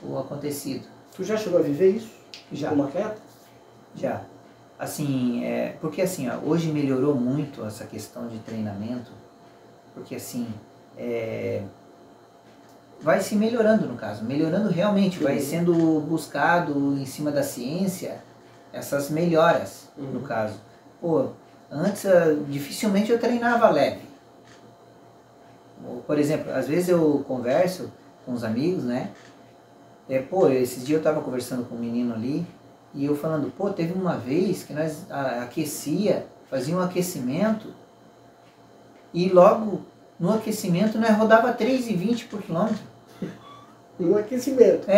o acontecido. Tu já chegou a viver isso? Já. Como atleta? Já. Assim, porque assim, hoje melhorou muito essa questão de treinamento, porque assim, vai se melhorando no caso, melhorando realmente, vai sendo buscado em cima da ciência essas melhoras, no caso. Pô, antes dificilmente eu treinava leve. Por exemplo, às vezes eu converso com os amigos, né? Esses dias eu tava conversando com um menino ali, e eu falando, teve uma vez que nós fazia um aquecimento, e logo no aquecimento nós rodava 3,20 por quilômetro. No aquecimento?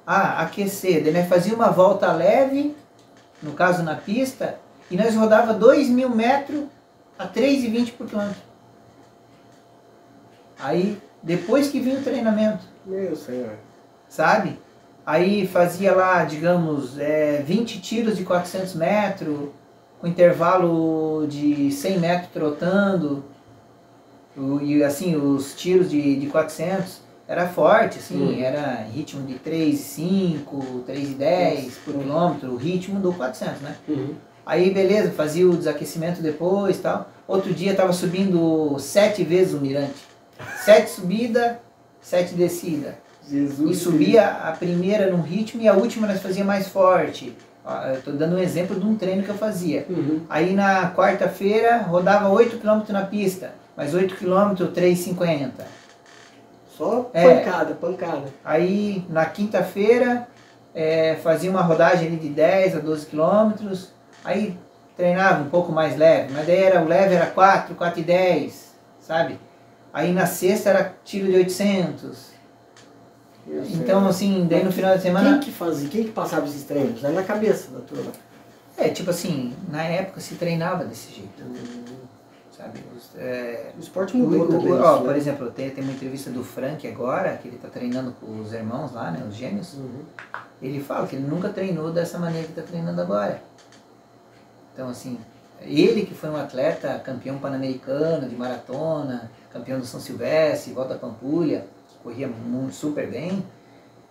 Aquecer, daí nós fazia uma volta leve, no caso na pista, e nós rodava 2.000 metros a 3,20 por quilômetro. Aí, depois que vinha o treinamento. Meu Senhor. Sabe? Aí fazia lá, digamos, 20 tiros de 400 metros, com intervalo de 100 metros trotando, e assim, os tiros de 400 era forte, assim, era ritmo de 3,5, 3,10 por quilômetro, o ritmo do 400, né? Aí beleza, fazia o desaquecimento depois e tal. Outro dia estava subindo 7 vezes o mirante. 7 subida, 7 descida. Jesus, e subia a primeira num ritmo e a última nós fazia mais forte. Eu estou dando um exemplo de um treino que eu fazia. Aí na quarta-feira rodava 8 km na pista, mas 8 km 3,50. Só pancada, pancada. Aí na quinta-feira fazia uma rodagem ali de 10 a 12 km, aí treinava um pouco mais leve, mas daí o leve era 4, 4,10, sabe? Aí na sexta era tiro de 800. Então, assim, daí no final de semana... Quem que fazia? Quem que passava esses treinos? Era na cabeça da turma? Tipo assim, na época se treinava desse jeito. Sabe? O esporte mudou também. Por exemplo, tem uma entrevista do Frank agora, que ele está treinando com os irmãos lá, né, os gêmeos. Ele fala que ele nunca treinou dessa maneira que está treinando agora. Então, assim, ele que foi um atleta campeão pan-americano de maratona, campeão do São Silvestre, Volta à Pampulha, corria super bem.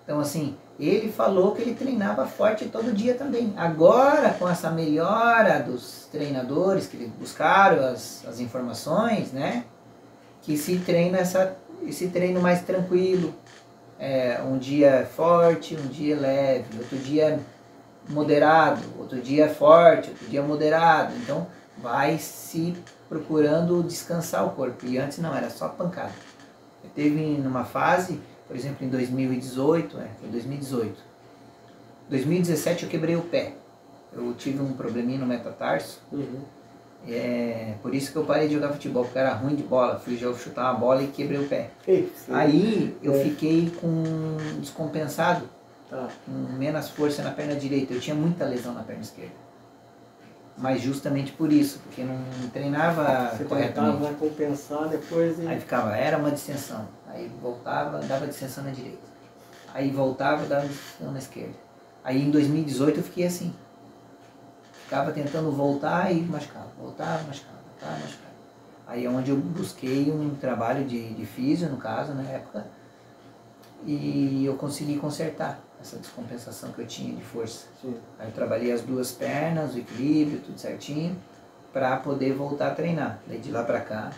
Então, assim, ele falou que ele treinava forte todo dia também. Agora, com essa melhora dos treinadores, que eles buscaram as informações, né? Que se treina esse treino mais tranquilo. Um dia forte, um dia leve, outro dia moderado, outro dia forte, outro dia moderado. Então, vai se procurando descansar o corpo. E antes não, era só pancada. Teve numa fase, por exemplo, em 2018, foi 2018. 2017 eu quebrei o pé. Eu tive um probleminha no metatarso. Por isso que eu parei de jogar futebol, porque era ruim de bola. Fui chutar uma bola e quebrei o pé. Aí eu fiquei descompensado, com menos força na perna direita. Eu tinha muita lesão na perna esquerda. Mas justamente por isso, porque não treinava corretamente. Tentava compensar depois Aí era uma distensão. Aí voltava, dava distensão na direita. Aí voltava, dava distensão na esquerda. Aí em 2018 eu fiquei assim. Ficava tentando voltar e machucava. Voltava, machucava, voltava, machucava. Aí é onde eu busquei um trabalho de físio, no caso, na época. E eu consegui consertar essa descompensação que eu tinha de força. Aí eu trabalhei as duas pernas, o equilíbrio, tudo certinho, para poder voltar a treinar. Daí de lá para cá,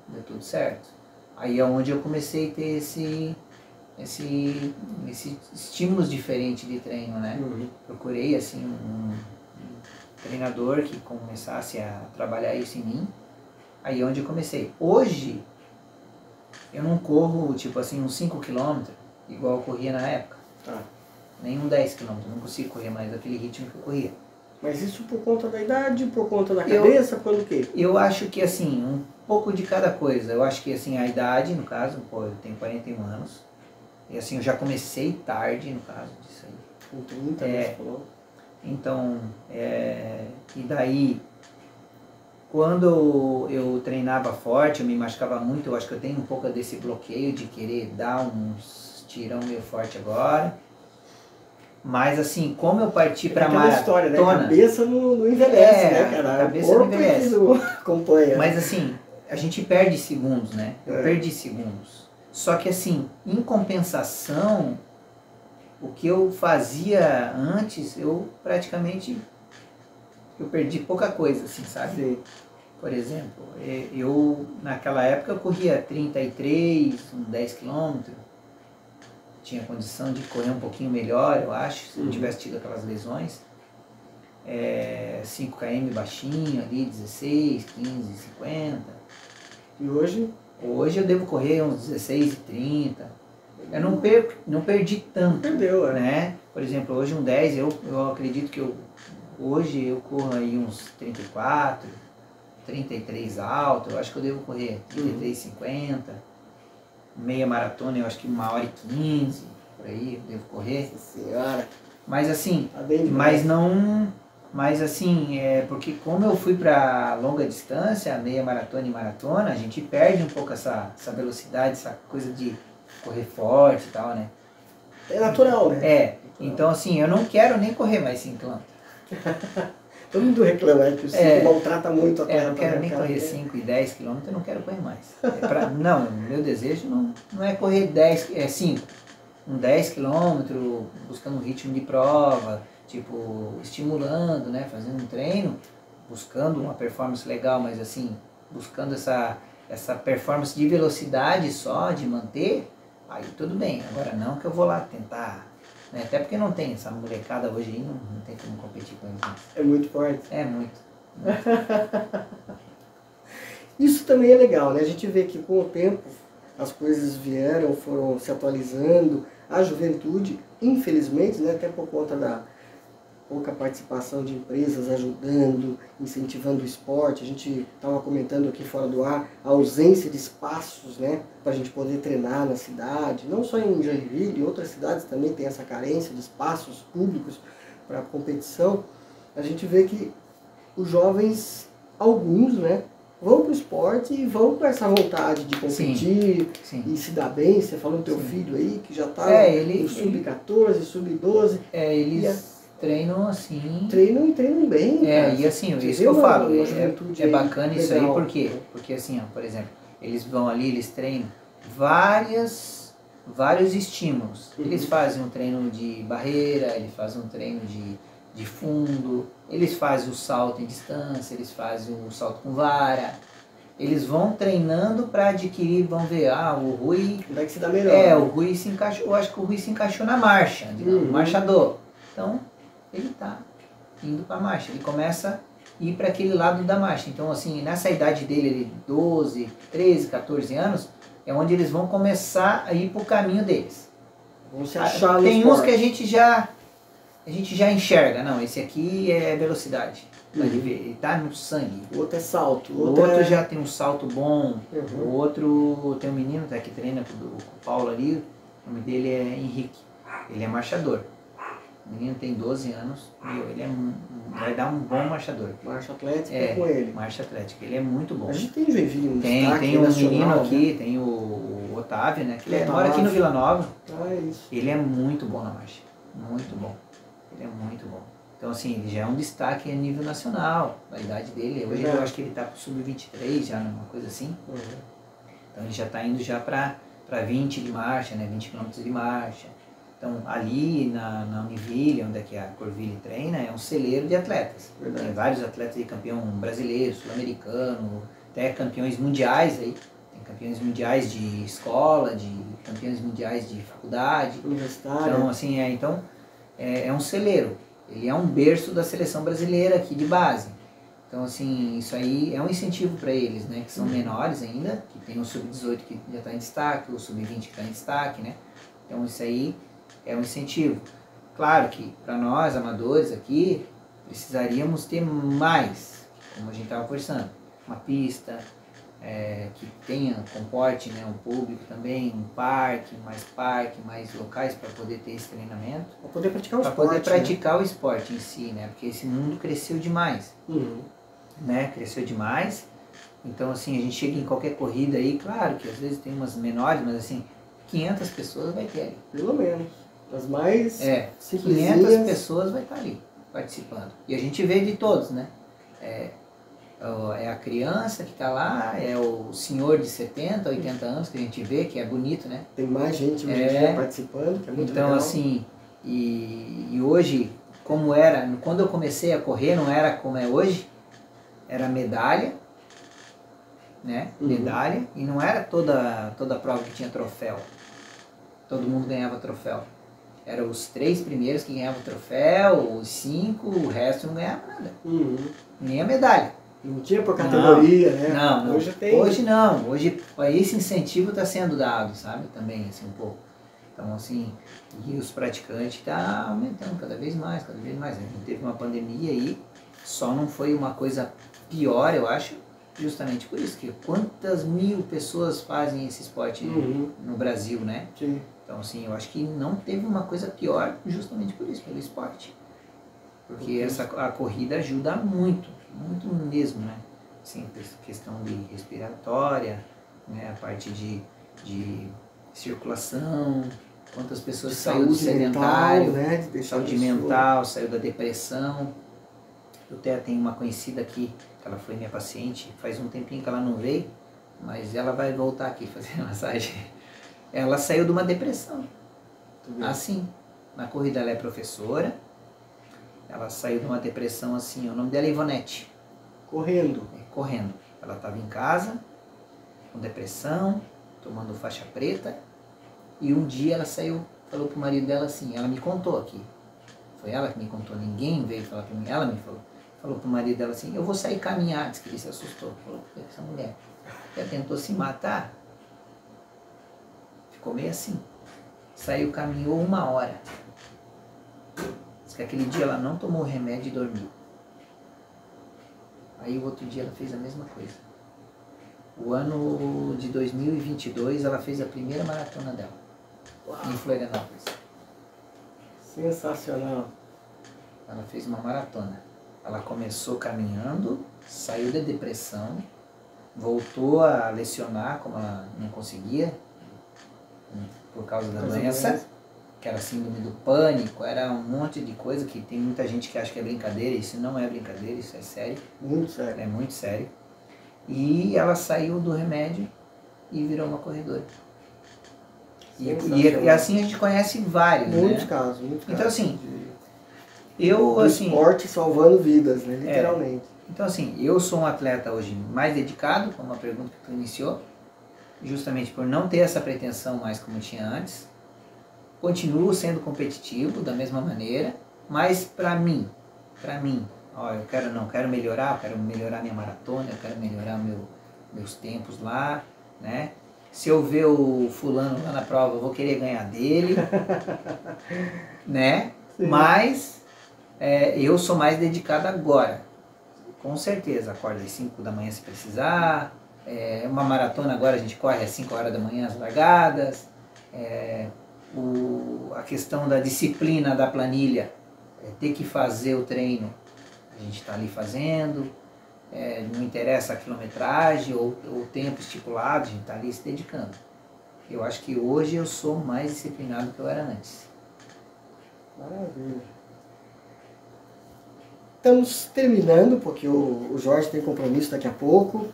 deu tudo certo. Aí é onde eu comecei a ter esse estímulos diferentes de treino, né? Procurei assim um treinador que começasse a trabalhar isso em mim. Aí é onde eu comecei. Hoje, eu não corro, tipo assim, uns 5 km, igual eu corria na época. Nem um 10 km, não consigo correr mais aquele ritmo que eu corria. Mas isso por conta da idade, por conta da cabeça, pelo quê? Eu acho que assim, um pouco de cada coisa. Eu acho que assim, a idade, no caso, eu tenho 41 anos. E assim, eu já comecei tarde, no caso disso aí. Com 30, você falou. Então, e daí, quando eu treinava forte, eu me machucava muito, eu acho que eu tenho um pouco desse bloqueio de querer dar uns tirão meio forte agora. Mas assim, como eu parti para maratona... história, né? A cabeça não envelhece, né, cara? A cabeça não envelhece. Acompanha. Mas assim, a gente perde segundos, né? Eu perdi segundos. Só que assim, em compensação, o que eu fazia antes, eu praticamente... Eu perdi pouca coisa, assim, sabe? Sim. Por exemplo, eu naquela época eu corria 33, 10 quilômetros. Tinha condição de correr um pouquinho melhor, eu acho, se não tivesse tido aquelas lesões. 5 km baixinho ali, 16, 15, 50. E hoje? Hoje eu devo correr uns 16 e 30. Eu não perdi tanto. Perdeu, né? Por exemplo, hoje um 10, eu acredito que hoje eu corro aí uns 34, 33 alto. Eu acho que eu devo correr 33, 50. Meia maratona, eu acho que 1h15, por aí, eu devo correr. Nossa senhora. Mas assim, Tá bem mas assim, porque como eu fui para longa distância, meia maratona e maratona, a gente perde um pouco essa velocidade, essa coisa de correr forte e tal, né? É natural, né? Então assim, eu não quero nem correr mais 5 km. Todo mundo reclama, que o ciclo maltrata muito a terra. Eu não quero nem correr 5 e 10 quilômetros, eu não quero correr mais. Não, meu desejo não é correr 5. 10 quilômetros, buscando um ritmo de prova, tipo, estimulando, né, fazendo um treino, buscando uma performance legal, mas assim, buscando essa performance de velocidade só, de manter, aí tudo bem. Agora não que eu vou lá tentar, né, até porque não tem essa molecada hoje aí, não tem como competir com eles. É muito forte. É muito. Isso também é legal, né? A gente vê que com o tempo as coisas foram se atualizando. A juventude, infelizmente, né, até por conta da pouca participação de empresas ajudando, incentivando o esporte, a gente estava comentando aqui fora do ar, a ausência de espaços, né, para a gente poder treinar na cidade, não só em Joinville, em outras cidades também tem essa carência de espaços públicos para competição. A gente vê que os jovens, alguns, né, vão para o esporte e vão com essa vontade de competir e se dar bem. Você falou do teu filho aí, que já está no sub-14, sub-12. Eles treinam assim... Treinam bem. Cara. E assim, isso que eu falo, é bacana legal. Isso aí, por quê? Porque assim, ó, por exemplo, eles vão ali, eles treinam vários estímulos. Eles fazem um treino de barreira, eles fazem um treino de fundo, eles fazem o salto em distância, eles fazem o salto com vara, eles vão treinando para adquirir, vão ver, o Rui... Como é que se dá melhor? O Rui se encaixou, eu acho que o Rui se encaixou na marcha, digamos, marchador. Então, ele está indo para a marcha, ele começa a ir para aquele lado da marcha. Então, assim, nessa idade dele, 12, 13, 14 anos, é onde eles vão começar a ir para o caminho deles. Vão se achar Tem uns que a gente já enxerga, não, esse aqui é velocidade, ele tá no sangue. O outro é salto. O outro já tem um salto bom, o outro tem um menino que treina com o Paulo ali, o nome dele é Henrique, ele é marchador. O menino tem 12 anos, ele vai dar um bom marchador. Marcha atlética com ele. Marcha atlética, ele é muito bom. A gente tem Joinville, tem um menino aqui, né? Tem o Otávio, né? Que ele mora aqui no Vila Nova. Isso. Ele é muito bom na marcha, muito bom. Ele é muito bom. Então, assim, ele já é um destaque a nível nacional, a idade dele. Hoje eu acho que ele está para o sub-23, já numa coisa assim. Então, ele já está indo já para 20 de marcha, né? 20 km de marcha. Então, ali na Univille, onde é que a Corville treina, é um celeiro de atletas. Tem vários atletas de campeão brasileiro, sul-americano, até campeões mundiais aí. Tem campeões mundiais de escola, de campeões mundiais de faculdade. Universitário. Então, assim, é um celeiro, ele é um berço da seleção brasileira aqui de base. Então, assim, isso aí é um incentivo para eles, né, que são menores ainda, que tem o sub-18 que já está em destaque, o sub-20 que está em destaque, né. Então, isso aí é um incentivo. Claro que para nós, amadores aqui, precisaríamos ter mais, como a gente estava conversando, uma pista, que comporte, né, um público também, um parque, mais locais para poder ter esse treinamento. Para poder praticar o esporte. Para poder praticar o esporte em si, né? Porque esse mundo cresceu demais. Né? Cresceu demais. Então, assim, a gente chega em qualquer corrida aí, claro que às vezes tem umas menores, mas assim, 500 pessoas vai ter ali. Pelo menos. As mais 500 pessoas vai estar ali participando. E a gente vê de todos, né? É a criança que está lá, é o senhor de 70, 80 anos que a gente vê, que é bonito, né? Tem mais gente hoje em dia participando, que é muito legal. Então, assim, e hoje, como era, quando eu comecei a correr, não era como é hoje, era medalha, né? Medalha, e não era toda prova que tinha troféu. Todo mundo ganhava troféu. Eram os 3 primeiros que ganhavam troféu, os 5, o resto não ganhava nada. Nem a medalha. Não tinha por categoria, né? Não. Hoje tem. Hoje não. Hoje esse incentivo está sendo dado, sabe? Também, assim, um pouco. Então, assim, e os praticantes estão aumentando cada vez mais. A gente teve uma pandemia aí, só não foi uma coisa pior, eu acho, justamente por isso. Que quantas mil pessoas fazem esse esporte no Brasil, né? Sim. Então, assim, eu acho que não teve uma coisa pior justamente por isso, pelo esporte. Porque a corrida ajuda muito mesmo, né? Assim, questão de respiratória, né? A parte de circulação, quantas pessoas saíram do sedentário, mental, né? saúde mental, saiu da depressão. Eu até tenho uma conhecida aqui, que ela foi minha paciente, faz um tempinho que ela não veio, mas ela vai voltar aqui fazer massagem. Ela saiu de uma depressão. Assim, na corrida ela é professora, ela saiu de uma depressão assim, o nome dela é Ivonete. Correndo. Correndo. Ela estava em casa, com depressão, tomando faixa preta, e um dia ela saiu, falou pro marido dela assim, ela me contou aqui, foi ela que me contou, ninguém veio falar pra mim, ela me falou pro marido dela assim, eu vou sair caminhar, disse que ele se assustou, falou, essa mulher já tentou se matar, ficou meio assim, saiu, caminhou 1 hora, diz que aquele dia ela não tomou remédio e dormiu, aí o outro dia ela fez a mesma coisa. O ano de 2022 ela fez a primeira maratona dela. Uau. Em Florianópolis. Sensacional. Ela fez uma maratona. Ela começou caminhando, saiu da depressão, voltou a lecionar como ela não conseguia, por causa da doença, que era síndrome do pânico, era um monte de coisa que tem muita gente que acha que é brincadeira, isso não é brincadeira, isso é sério. Muito sério. É muito sério. E ela saiu do remédio e virou uma corredora. E assim a gente conhece vários, muitos né? casos, muitos então casos. Assim, eu assim... esporte salvando vidas, né? Literalmente. Então assim, eu sou um atleta hoje mais dedicado, como a pergunta que tu iniciou, justamente por não ter essa pretensão mais como tinha antes. Continuo sendo competitivo da mesma maneira, mas para mim, ó, eu quero melhorar minha maratona, eu quero melhorar meus tempos lá, né? Se eu ver o fulano lá na prova, eu vou querer ganhar dele, né? Sim. Mas eu sou mais dedicado agora, com certeza. Acordo às 5 da manhã se precisar, uma maratona agora a gente corre às 5 horas da manhã as largadas, a questão da disciplina da planilha, ter que fazer o treino, a gente está ali fazendo, não interessa a quilometragem ou o tempo estipulado, a gente está ali se dedicando. Eu acho que hoje eu sou mais disciplinado do que eu era antes. Maravilha. Estamos terminando, porque o Jorge tem compromisso daqui a pouco.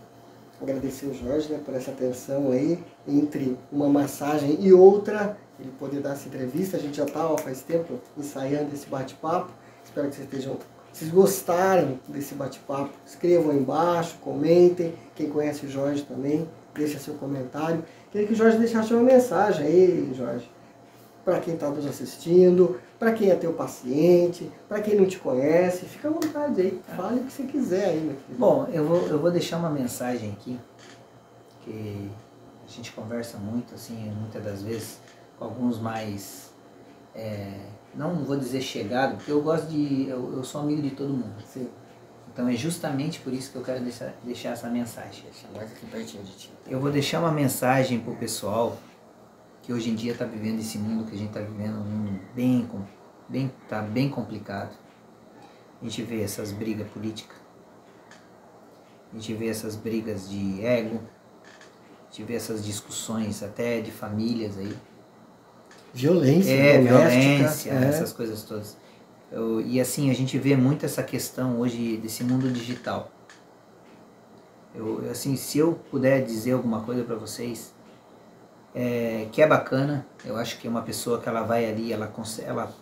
Agradecer o Jorge, né, por essa atenção aí, entre uma massagem e outra, ele poder dar essa entrevista. A gente já está faz tempo ensaiando esse bate-papo. Espero que vocês gostaram desse bate-papo. Escrevam aí embaixo, comentem. Quem conhece o Jorge também, deixa seu comentário. Queria que o Jorge deixasse uma mensagem aí, Jorge, para quem está nos assistindo, para quem é teu paciente, para quem não te conhece. Fica à vontade aí, fale o que você quiser aí, meu filho. Bom, eu vou deixar uma mensagem aqui, que a gente conversa muito, assim, muitas das vezes, com alguns mais... não vou dizer chegado, porque eu gosto eu sou amigo de todo mundo. Sim. Então é justamente por isso que eu quero deixar essa mensagem. Deixa mais aqui pertinho de ti. Eu vou deixar uma mensagem pro pessoal que hoje em dia está vivendo esse mundo que a gente está vivendo, um mundo tá bem complicado. A gente vê essas brigas políticas, a gente vê essas brigas de ego, a gente vê essas discussões até de famílias aí. Violência violência, essas coisas todas. E assim, a gente vê muito essa questão hoje desse mundo digital. Assim, se eu puder dizer alguma coisa para vocês, que é bacana, eu acho que uma pessoa que ela vai ali, ela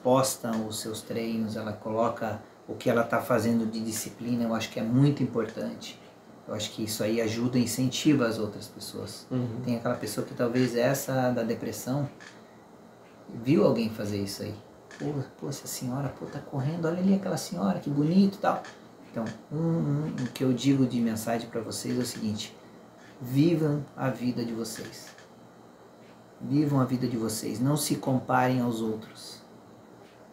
posta os seus treinos, ela coloca o que ela está fazendo de disciplina, eu acho que é muito importante. Eu acho que isso aí ajuda, incentiva as outras pessoas. Uhum. Tem aquela pessoa que talvez essa da depressão viu alguém fazer isso aí. Pô, essa senhora, tá correndo, olha ali aquela senhora, que bonito e tal. Então, o que eu digo de mensagem para vocês é o seguinte: vivam a vida de vocês. Vivam a vida de vocês, não se comparem aos outros.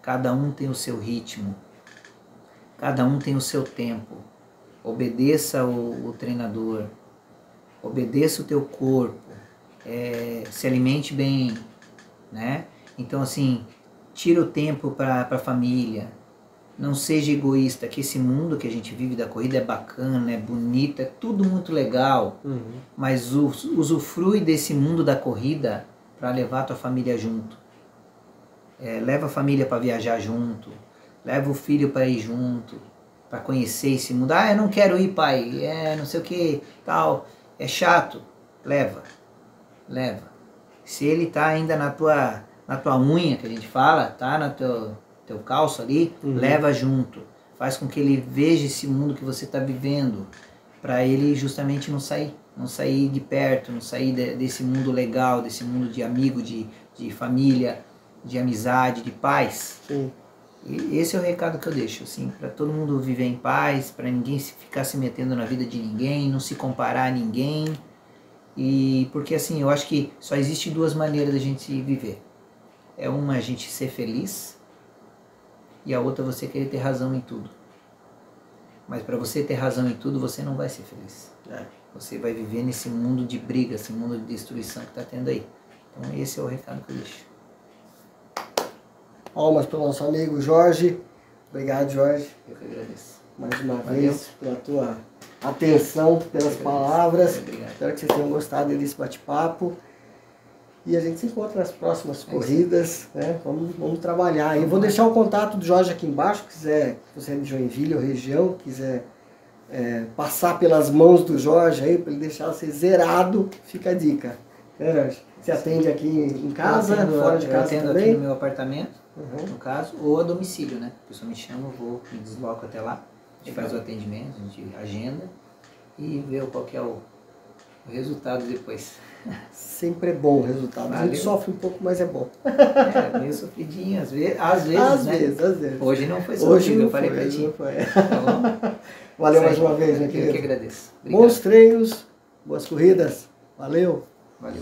Cada um tem o seu ritmo, cada um tem o seu tempo. Obedeça o treinador, obedeça o teu corpo, se alimente bem, né? Então assim, tira o tempo para a família, não seja egoísta, que esse mundo que a gente vive da corrida é bacana, é bonito, é tudo muito legal, mas usufrui desse mundo da corrida para levar a tua família junto. Leva a família para viajar junto, leva o filho para ir junto, para conhecer esse mundo. Ah, eu não quero ir, pai, não sei o que, tal, é chato. Leva. Se ele tá ainda na tua unha, que a gente fala, tá no teu calço ali, leva junto. Faz com que ele veja esse mundo que você está vivendo, para ele justamente não sair de perto, não sair desse mundo legal, desse mundo de amigo, de família, de amizade, de paz. Sim. E esse é o recado que eu deixo, assim, para todo mundo viver em paz, para ninguém ficar se metendo na vida de ninguém, não se comparar a ninguém. E porque assim, eu acho que só existe duas maneiras da gente viver. É uma a gente ser feliz e a outra você querer ter razão em tudo. Mas para você ter razão em tudo, você não vai ser feliz. Você vai viver nesse mundo de briga, esse mundo de destruição que está tendo aí. Então esse é o recado que eu deixo. Palmas para o nosso amigo Jorge. Obrigado, Jorge. Eu que agradeço. Mais uma vez pela tua atenção, pelas palavras. Obrigado. Espero que vocês tenham gostado desse bate-papo. E a gente se encontra nas próximas corridas, né? Vamos trabalhar aí. Vou deixar o contato do Jorge aqui embaixo, se você é de Joinville ou região, quiser passar pelas mãos do Jorge aí, para ele deixar você zerado, fica a dica. Jorge? Você atende aqui em casa, fora de casa atendo também? Aqui no meu apartamento, no caso, ou a domicílio, né? A pessoa me chama, eu me desloco até lá, a gente faz o atendimento, a gente agenda e vê qual que é o resultado depois. Sempre é bom o resultado. Valeu. A gente sofre um pouco, mas é bom. Meio sofridinho, às vezes, Às né? vezes. Hoje não foi sofrido, eu falei pra ti. Tá bom? Valeu mais uma vez, né, Eu querido? que agradeço. Obrigado. Bons treinos, boas corridas. Valeu. Valeu.